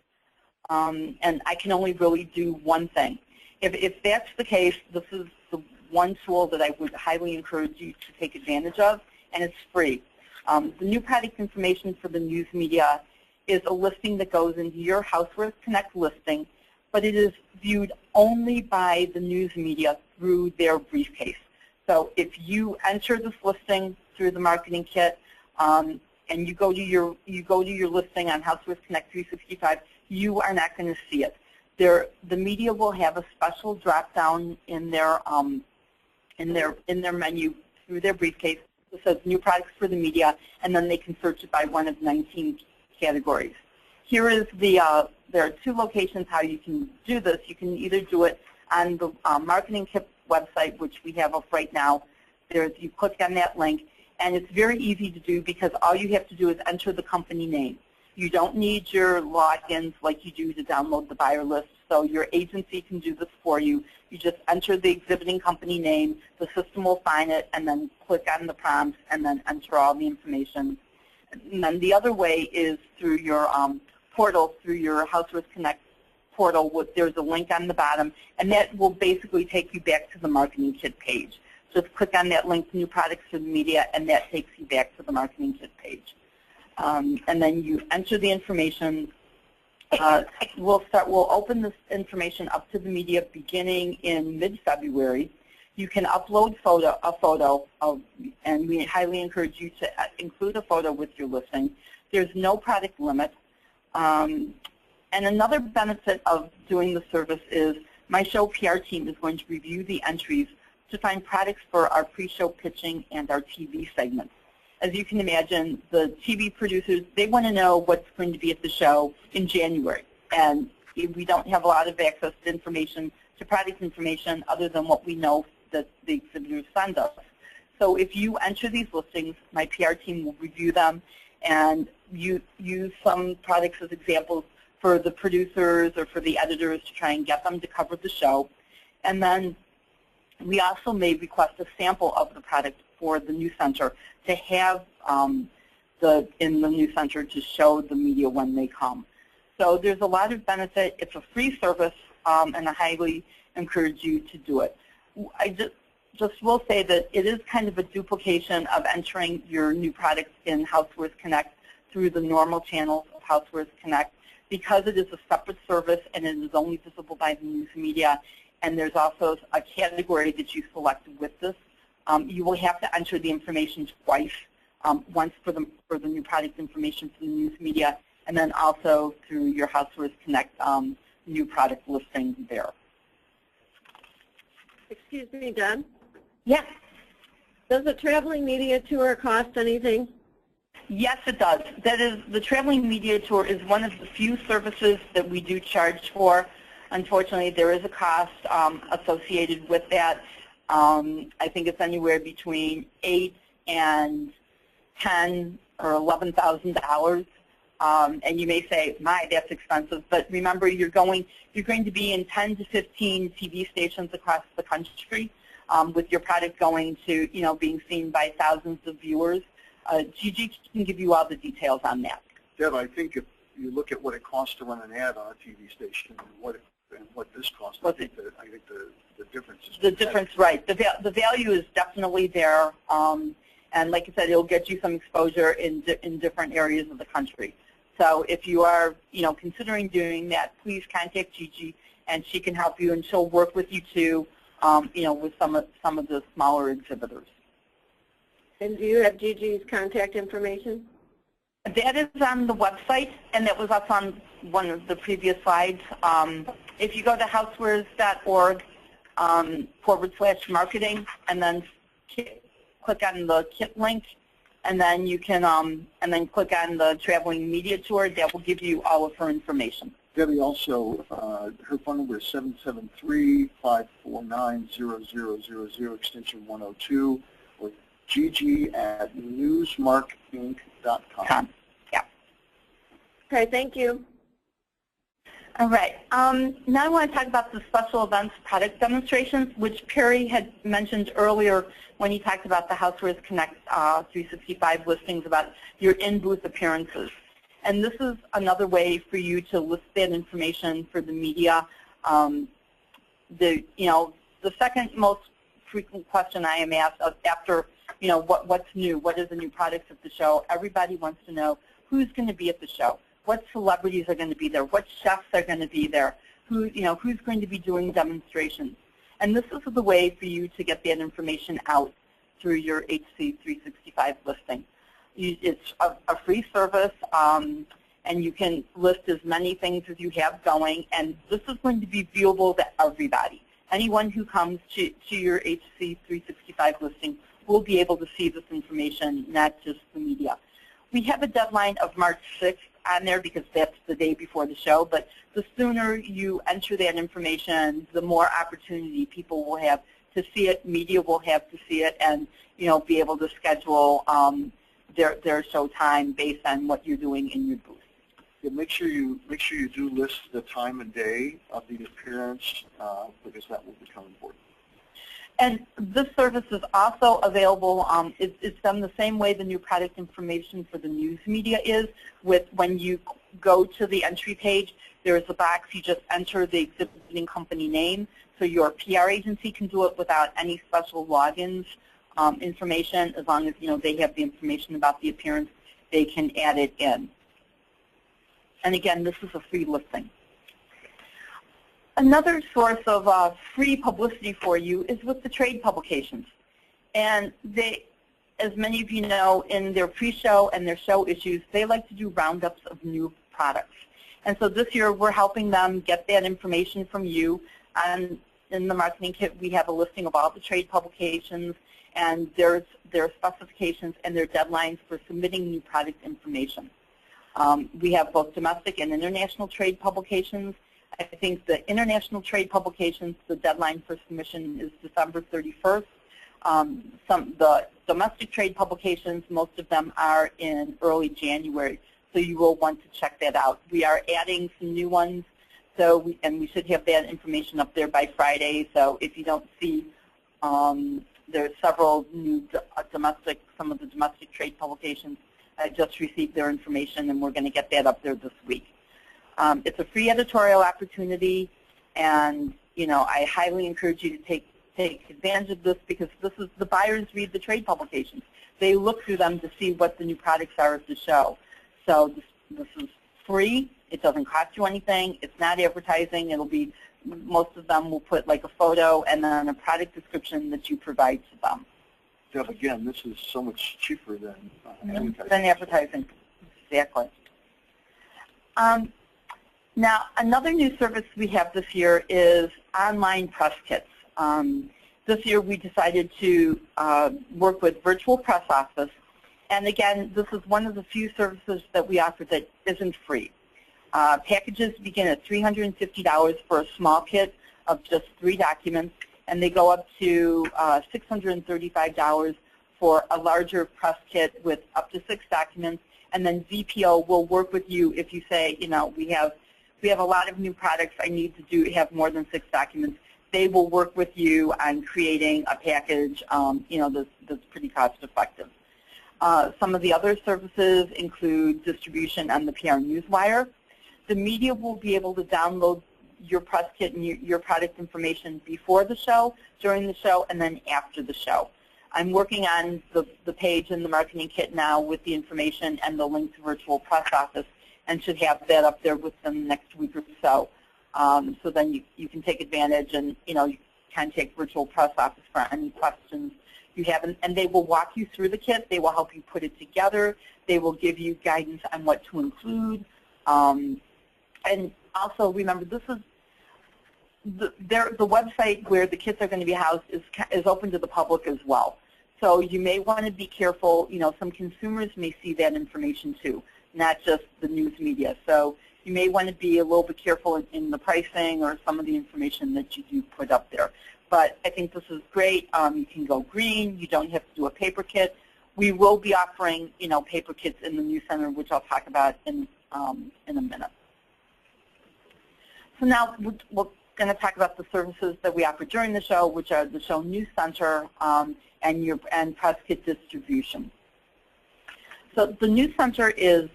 And I can only really do one thing. If that's the case, this is the one tool that I would highly encourage you to take advantage of, and it's free. The new product information for the news media is a listing that goes into your Housewares Connect listing, but it is viewed only by the news media through their briefcase. So if you enter this listing through the marketing kit, and you go to your listing on Housewares Connect 365, you are not going to see it. The media will have a special drop-down in their menu through their briefcase that says new products for the media, and then they can search it by one of 19 categories. Here is there are two locations how you can do this. You can either do it on the marketing kit website, which we have up right now. You click on that link, and it's very easy to do because all you have to do is enter the company name. You don't need your logins like you do to download the buyer list, so your agency can do this for you. You just enter the exhibiting company name, the system will find it, and then click on the prompts, and then enter all the information. And then the other way is through your portal, through your Housewares Connect portal. There's a link on the bottom, and that will basically take you back to the marketing kit page. Just click on that link, new products for the media, and that takes you back to the marketing kit page. And then you enter the information. We'll open this information up to the media beginning in mid-February. You can upload a photo, and we highly encourage you to include a photo with your listing. There's no product limit. And another benefit of doing the service is my show PR team is going to review the entries to find products for our pre-show pitching and our TV segments. As you can imagine, the TV producers, they want to know what's going to be at the show in January. And we don't have a lot of access to information, to product information, other than what we know that the exhibitors send us. So if you enter these listings, my PR team will review them and use some products as examples for the producers or for the editors to try and get them to cover the show. And then we also may request a sample of the product for the news center to have in the news center to show the media when they come. So there's a lot of benefit. It's a free service, and I highly encourage you to do it. I just will say that it is kind of a duplication of entering your new products in Housewares Connect through the normal channels of Housewares Connect, because it is a separate service and it is only visible by the news media. And there's also a category that you select with this. You will have to enter the information twice, once for the new product information for the news media, and then also through your Housewares Connect new product listing there. Excuse me, Deb? Yes. Does a traveling media tour cost anything? Yes, it does. That is, the traveling media tour is one of the few services that we do charge for. Unfortunately, there is a cost associated with that. I think it's anywhere between $8,000 and $10,000 or $11,000. And you may say, "My, that's expensive." But remember, you're going to be in 10 to 15 TV stations across the country, with your product going to, being seen by thousands of viewers. Gigi can give you all the details on that. Deb, I think if you look at what it costs to run an ad on a TV station and what this costs, I think the difference is the difference, right? The value is definitely there, and like I said, it'll get you some exposure in different areas of the country. So if you are, considering doing that, please contact Gigi, and she can help you, and she'll work with you too with some of the smaller exhibitors. And do you have Gigi's contact information? That is on the website, and that was up on one of the previous slides. If you go to housewares.org /marketing, and then click on the kit link, and then you can and then click on the traveling media tour. That will give you all of her information. Debbie, also, her phone number is 773-549-0000, extension 102, or gg@newsmarkinc.com. Yeah. Okay, thank you. All right. Now I want to talk about the special events product demonstrations, which Perry had mentioned earlier when he talked about the Housewares Connect 365 listings about your in-booth appearances. And this is another way for you to list that information for the media. The second most frequent question I am asked after, what's new, what are the new products at the show? Everybody wants to know who's going to be at the show, what celebrities are going to be there, what chefs are going to be there, who's going to be doing demonstrations. And this is the way for you to get that information out through your HC365 listing. It's a free service, and you can list as many things as you have going, and this is going to be viewable to everybody. Anyone who comes to your HC365 listing will be able to see this information, not just the media. We have a deadline of March 6th on there because that's the day before the show, but the sooner you enter that information, the more opportunity people will have to see it, media will have to see it, and be able to schedule their show time based on what you're doing in your booth. Yeah, make sure you do list the time and day of the appearance because that will become important. And this service is also available. It's done the same way the new product information for the news media is. When you go to the entry page, there is a box. You just enter the exhibiting company name, so your PR agency can do it without any special logins. Information, as long as they have the information about the appearance, they can add it in. And again, this is a free listing. Another source of free publicity for you is with the trade publications. And they, as many of you know, in their pre-show and their show issues, they like to do roundups of new products. And so this year we're helping them get that information from you. And in the marketing kit, we have a listing of all the trade publications and their specifications and their deadlines for submitting new product information. We have both domestic and international trade publications. I think the international trade publications, the deadline for submission is December 31st. The domestic trade publications, most of them are in early January, so you will want to check that out. We are adding some new ones, and we should have that information up there by Friday. So if you don't see, there's several new some of the domestic trade publications. I just received their information, and we're going to get that up there this week. It's a free editorial opportunity, and I highly encourage you to take advantage of this because the buyers read the trade publications. They look through them to see what the new products are at the show. So this is free. It doesn't cost you anything. It's not advertising. It'll be, most of them will put like a photo and then a product description that you provide to them. Deb, again, this is so much cheaper than advertising. Than advertising, exactly. Now, another new service we have this year is online press kits. This year we decided to work with Virtual Press Office, and again, this is one of the few services that we offer that isn't free. Packages begin at $350 for a small kit of just 3 documents, and they go up to $635 for a larger press kit with up to 6 documents, and then VPO will work with you if you say, we have a lot of new products, I need to have more than 6 documents. They will work with you on creating a package that's pretty cost effective. Some of the other services include distribution on the PR Newswire. The media will be able to download your press kit and your product information before the show, during the show, and then after the show. I'm working on the page in the marketing kit now with the information and the link to Virtual Press Office, and should have that up there within the next week or so. So then you can take advantage, and contact Virtual Press Office for any questions you have, and they will walk you through the kit. They will help you put it together. They will give you guidance on what to include. And also remember, this is the website where the kits are going to be housed is open to the public as well. So you may want to be careful. You know, some consumers may see that information too, not just the news media. So you may want to be a little bit careful in the pricing or some of the information that you do put up there. But I think this is great. You can go green. You don't have to do a paper kit. We will be offering, you know, paper kits in the News Center, which I'll talk about in a minute. So now we're going to talk about the services that we offer during the show, which are the show News Center and press kit distribution. So the News Center is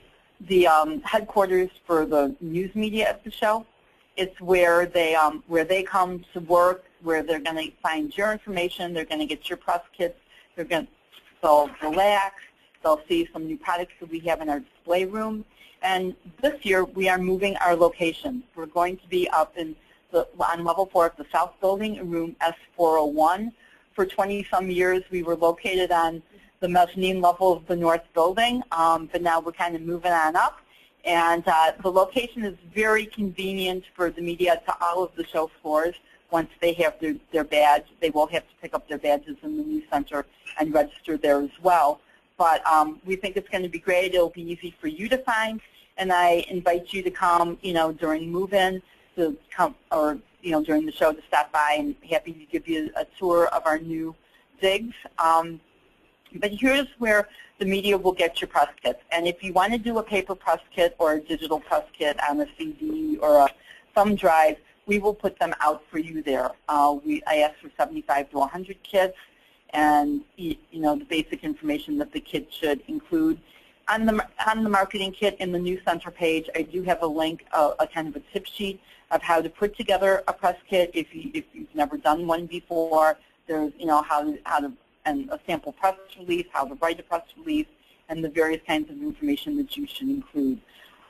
the headquarters for the news media at the show. It's where they come to work, where they're going to find your information. They're going to get your press kits. They'll relax. They'll see some new products that we have in our display room. And this year, we are moving our location. We're going to be up on level 4 of the South Building in room S401. For 20-some years, we were located on the mezzanine level of the North Building, but now we're kind of moving on up. And the location is very convenient for the media to all of the show floors. Once they have their badge, they will have to pick up their badges in the News Center and register there as well. But we think it's going to be great. It'll be easy for you to find. And I invite you to come, you know, during move-in, to come, or, you know, during the show to stop by, and happy to give you a tour of our new digs. But here's where the media will get your press kits. And if you want to do a paper press kit or a digital press kit on a CD or a thumb drive, we will put them out for you there. I ask for 75 to 100 kits, and you know, the basic information that the kit should include. On the marketing kit in the News Center page, I do have a link, a kind of a tip sheet of how to put together a press kit if you've never done one before. There's, you know, how to and a sample press release, how to write a press release, and the various kinds of information that you should include.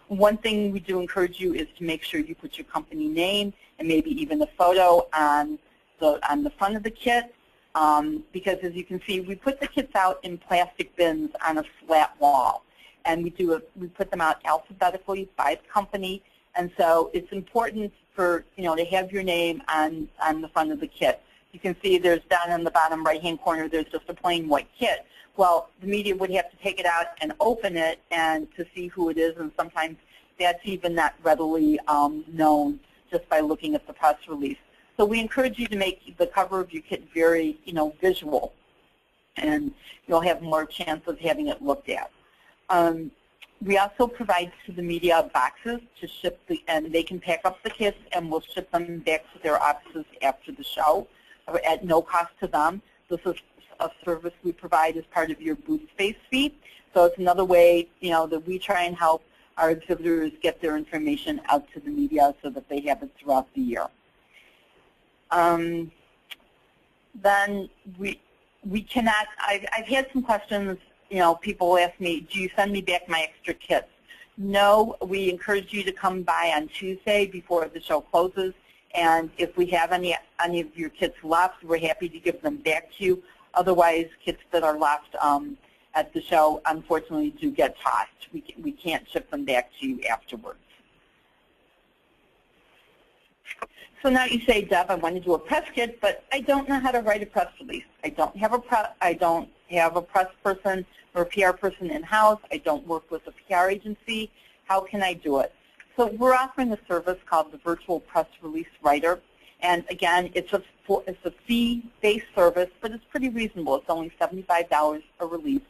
One thing we do encourage you is to make sure you put your company name and maybe even a photo on the front of the kit, because as you can see, we put the kits out in plastic bins on a flat wall, and we put them out alphabetically by the company, and so it's important for, you know, to have your name on the front of the kit. You can see there's down in the bottom right-hand corner, there's just a plain white kit. Well, the media would have to take it out and open it and to see who it is, and sometimes that's even not readily known just by looking at the press release. So we encourage you to make the cover of your kit very, you know, visual, and you'll have more chance of having it looked at. We also provide to the media boxes to ship and they can pack up the kits, and we'll ship them back to their offices after the show at no cost to them. This is a service we provide as part of your booth space fee. So it's another way, you know, that we try and help our exhibitors get their information out to the media so that they have it throughout the year. Then we cannot, I've had some questions, you know, people ask me, do you send me back my extra kits? No, we encourage you to come by on Tuesday before the show closes, and if we have any of your kits left, we're happy to give them back to you. Otherwise, kits that are left at the show, unfortunately, do get tossed. We can't ship them back to you afterwards. So now you say, Deb, I want to do a press kit, but I don't know how to write a press release. I don't have a press person or a PR person in-house. I don't work with a PR agency. How can I do it? So we're offering a service called the Virtual Press Release Writer. And again, it's a fee-based service, but it's pretty reasonable. It's only $75 a release.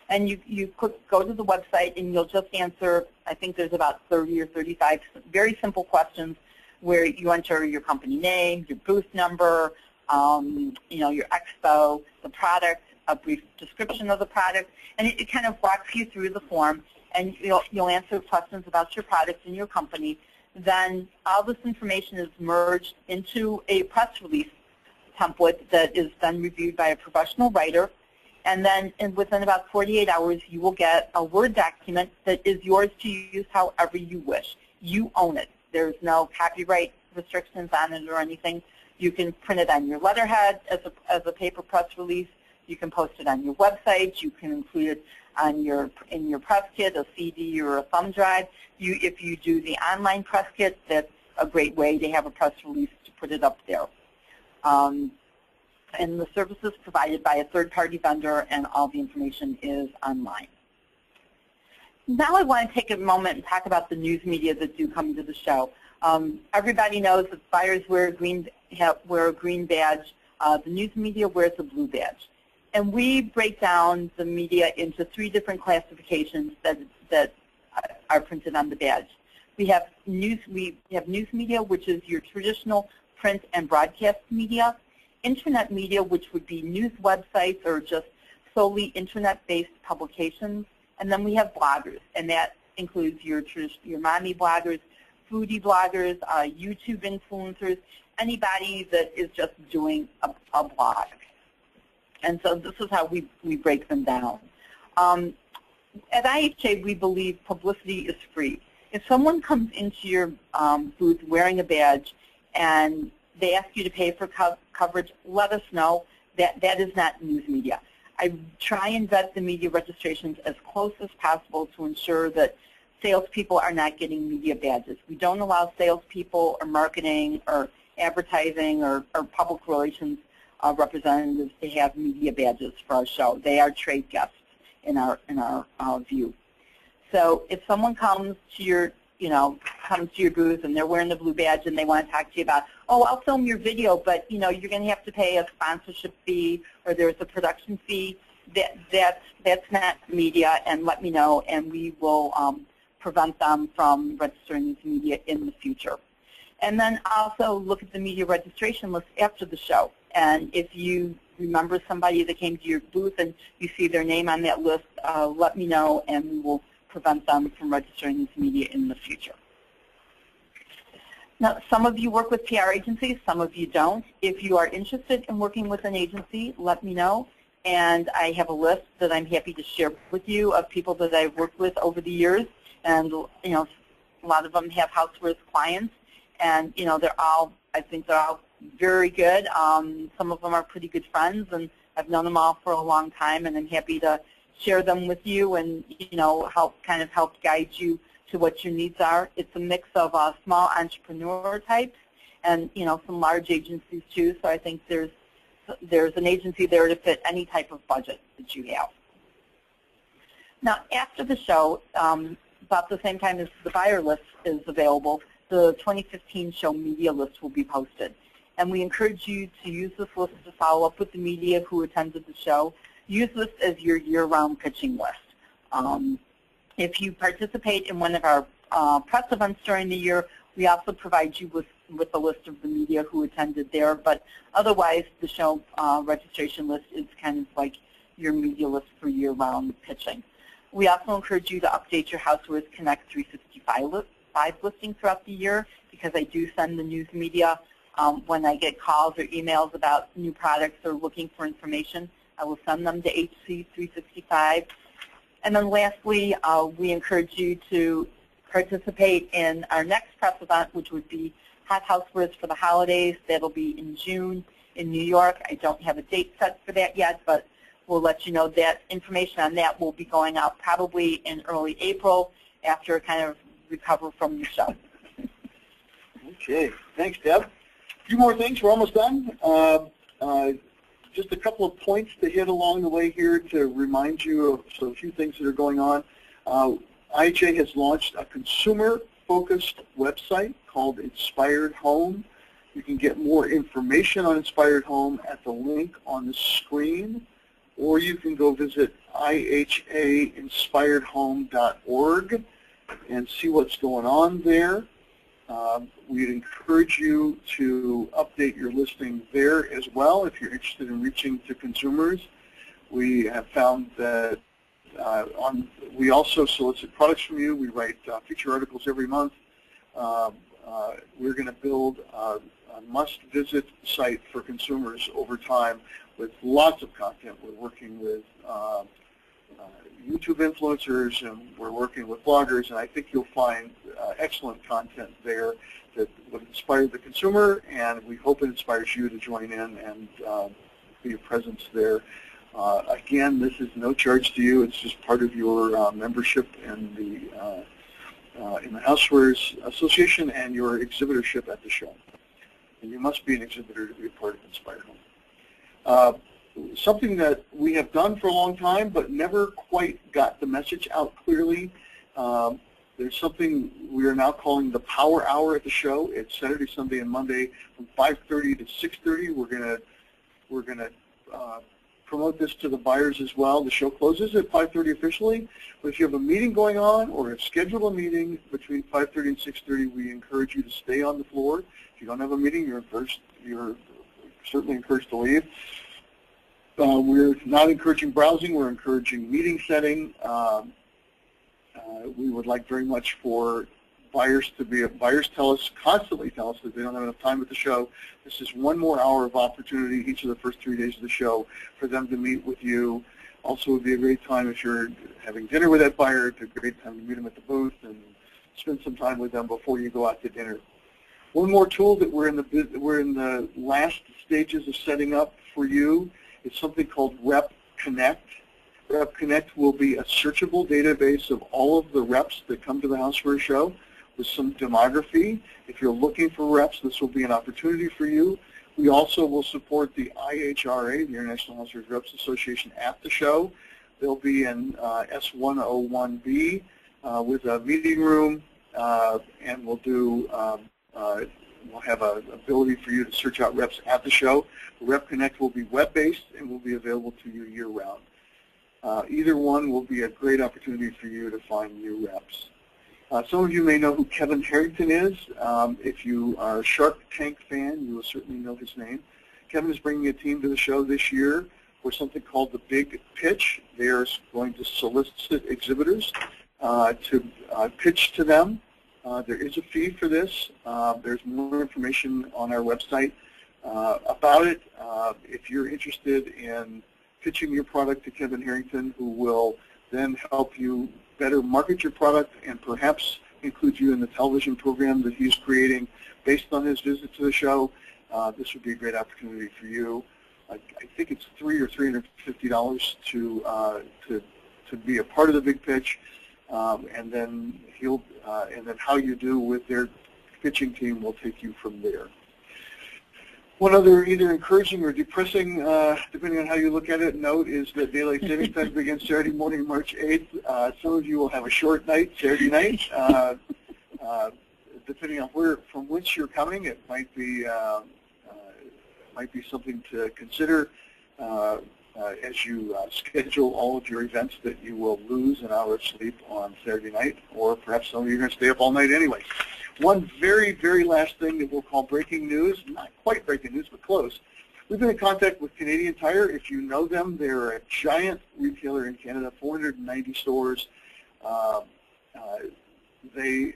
And you go to the website and you'll just answer, I think there's about 30 or 35 very simple questions where you enter your company name, your booth number, you know, your expo, the product, a brief description of the product, and it kind of walks you through the form, and you'll answer questions about your product and your company. Then all this information is merged into a press release template that is then reviewed by a professional writer, and then within about 48 hours you will get a Word document that is yours to use however you wish. You own it. There's no copyright restrictions on it or anything. You can print it on your letterhead as a paper press release. You can post it on your website. You can include it on in your press kit, a CD or a thumb drive. If you do the online press kit, that's a great way to have a press release to put it up there. And the service is provided by a third-party vendor, and all the information is online. Now I want to take a moment and talk about the news media that do come to the show. Everybody knows that buyers wear a green badge. The news media wears a blue badge. And we break down the media into 3 different classifications that are printed on the badge. We have news media, which is your traditional print and broadcast media. Internet media, which would be news websites or just solely internet-based publications. And then we have bloggers, and that includes your mommy bloggers, foodie bloggers, YouTube influencers, anybody that is just doing a blog. And so this is how we break them down. At IHA, we believe publicity is free. If someone comes into your booth wearing a badge and they ask you to pay for coverage, let us know. That is not news media. I try and vet the media registrations as close as possible to ensure that salespeople are not getting media badges. We don't allow salespeople or marketing or advertising or public relations representatives to have media badges for our show. They are trade guests in our view. So if someone comes to your booth and they're wearing the blue badge and they want to talk to you about, oh, I'll film your video, but you're going to have to pay a sponsorship fee or there's a production fee, that's not media, and let me know, and we will prevent them from registering as media in the future. And then also look at the media registration list after the show. And if you remember somebody that came to your booth and you see their name on that list, let me know, and we will prevent them from registering as media in the future. Now, some of you work with PR agencies, some of you don't. If you are interested in working with an agency, let me know. And I have a list that I'm happy to share with you of people that I've worked with over the years. And a lot of them have housewares clients. And I think they're all very good. Some of them are pretty good friends, and I've known them all for a long time, and I'm happy to share them with you and help guide you to what your needs are. It's a mix of small entrepreneur types and some large agencies too. So I think there's an agency there to fit any type of budget that you have. Now, after the show, about the same time as the buyer list is available, the 2015 show media list will be posted. And we encourage you to use this list to follow up with the media who attended the show. Use this as your year-round pitching list. If you participate in one of our press events during the year, we also provide you with a list of the media who attended there. But otherwise, the show registration list is kind of like your media list for year-round pitching. We also encourage you to update your Housewares Connect 365 listing throughout the year, because I do send the news media when I get calls or emails about new products or looking for information. I will send them to HC365. And then lastly, we encourage you to participate in our next press event, which would be Hot Housewares for the Holidays. That'll be in June in New York. I don't have a date set for that yet, but we'll let you know that information on that will be going out probably in early April after kind of recover from the show. Okay, thanks, Deb. A few more things. We're almost done. Just a couple of points to hit along the way here to remind you of a few things that are going on. IHA has launched a consumer-focused website called Inspired Home. You can get more information on Inspired Home at the link on the screen, or you can go visit ihainspiredhome.org and see what's going on there. We'd encourage you to update your listing there as well if you're interested in reaching to consumers. We have found that we also solicit products from you. We write feature articles every month. We're going to build a must-visit site for consumers over time with lots of content. We're working with YouTube influencers, and we're working with bloggers, and I think you'll find excellent content there that would inspire the consumer, and we hope it inspires you to join in and be a presence there. Again, this is no charge to you. It's just part of your membership in the Housewares Association and your exhibitorship at the show. And you must be an exhibitor to be a part of Inspired Home. Something that we have done for a long time but never quite got the message out clearly. There's something we are now calling the Power Hour at the show. It's Saturday, Sunday, and Monday from 5:30 to 6:30. We're gonna promote this to the buyers as well. The show closes at 5:30 officially, but if you have a meeting going on or have scheduled a meeting between 5:30 and 6:30, we encourage you to stay on the floor. If you don't have a meeting, you're certainly encouraged to leave. We're not encouraging browsing. We're encouraging meeting setting. We would like very much for buyers constantly tell us that they don't have enough time at the show. This is one more hour of opportunity each of the first 3 days of the show for them to meet with you. Also, it would be a great time if you're having dinner with that buyer. It's a great time to meet them at the booth and spend some time with them before you go out to dinner. One more tool that we're in the last stages of setting up for you is something called Rep Connect. Rep Connect will be a searchable database of all of the reps that come to the Housewares Show with some demography. If you're looking for reps, this will be an opportunity for you. We also will support the IHRA, the International Housewares Reps Association, at the show. They'll be in S101B with a meeting room, and we'll have an ability for you to search out reps at the show. Rep Connect will be web-based and will be available to you year-round. Either one will be a great opportunity for you to find new reps. Some of you may know who Kevin Harrington is. If you are a Shark Tank fan, you will certainly know his name. Kevin is bringing a team to the show this year for something called the Big Pitch. They are going to solicit exhibitors to pitch to them. There is a fee for this. There's more information on our website about it. If you're interested in pitching your product to Kevin Harrington, who will then help you better market your product and perhaps include you in the television program that he's creating based on his visit to the show, this would be a great opportunity for you. I think it's $300 or $350 to be a part of the Big Pitch, and then how you do with their pitching team will take you from there. One other either encouraging or depressing, depending on how you look at it, note is that daylight saving time begins Saturday morning, March 8th. Some of you will have a short night, Saturday night. Depending on from which you're coming, it might be something to consider as you schedule all of your events that you will lose an hour of sleep on Saturday night, or perhaps some of you are going to stay up all night anyway. One very, very last thing that we'll call breaking news, not quite breaking news, but close. We've been in contact with Canadian Tire. If you know them, they're a giant retailer in Canada, 490 stores. Their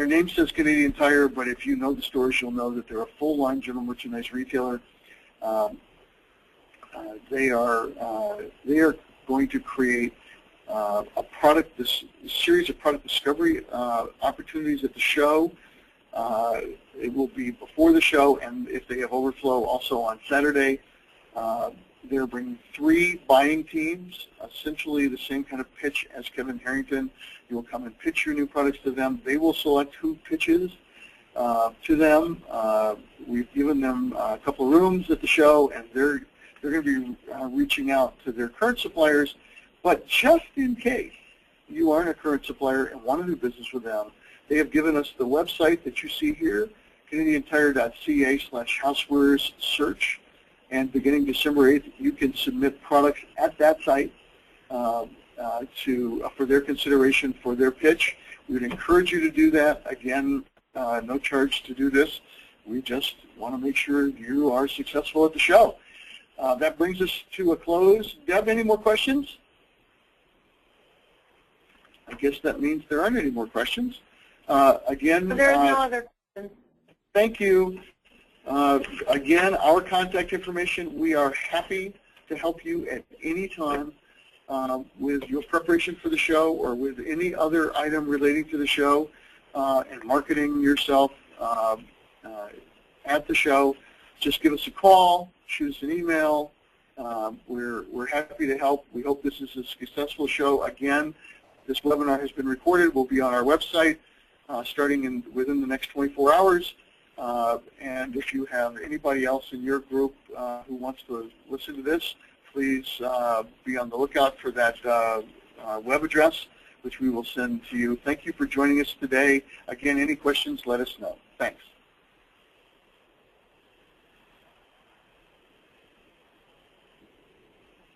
name says Canadian Tire, but if you know the stores, you'll know that they're a full-line general merchandise retailer. They are going to create a series of product discovery opportunities at the show. It will be before the show, and if they have overflow, also on Saturday. They're bringing 3 buying teams, essentially the same kind of pitch as Kevin Harrington. You will come and pitch your new products to them. They will select who pitches to them. We've given them a couple of rooms at the show, and they're going to be reaching out to their current suppliers. But just in case you aren't a current supplier and want to do business with them, they have given us the website that you see here, canadiantire.ca/housewares search. And beginning December 8th, you can submit products at that site for their consideration for their pitch. We would encourage you to do that. Again, no charge to do this. We just want to make sure you are successful at the show. That brings us to a close. Deb, any more questions? I guess that means there aren't any more questions. Again, there's no other questions. Thank you. Again, our contact information, we are happy to help you at any time. with your preparation for the show or with any other item relating to the show and marketing yourself at the show, just give us a call, shoot us an email. We're happy to help. We hope this is a successful show. Again, this webinar has been recorded. It will be on our website starting within the next 24 hours. And if you have anybody else in your group who wants to listen to this, please be on the lookout for that web address, which we will send to you. Thank you for joining us today. Again, any questions, let us know. Thanks.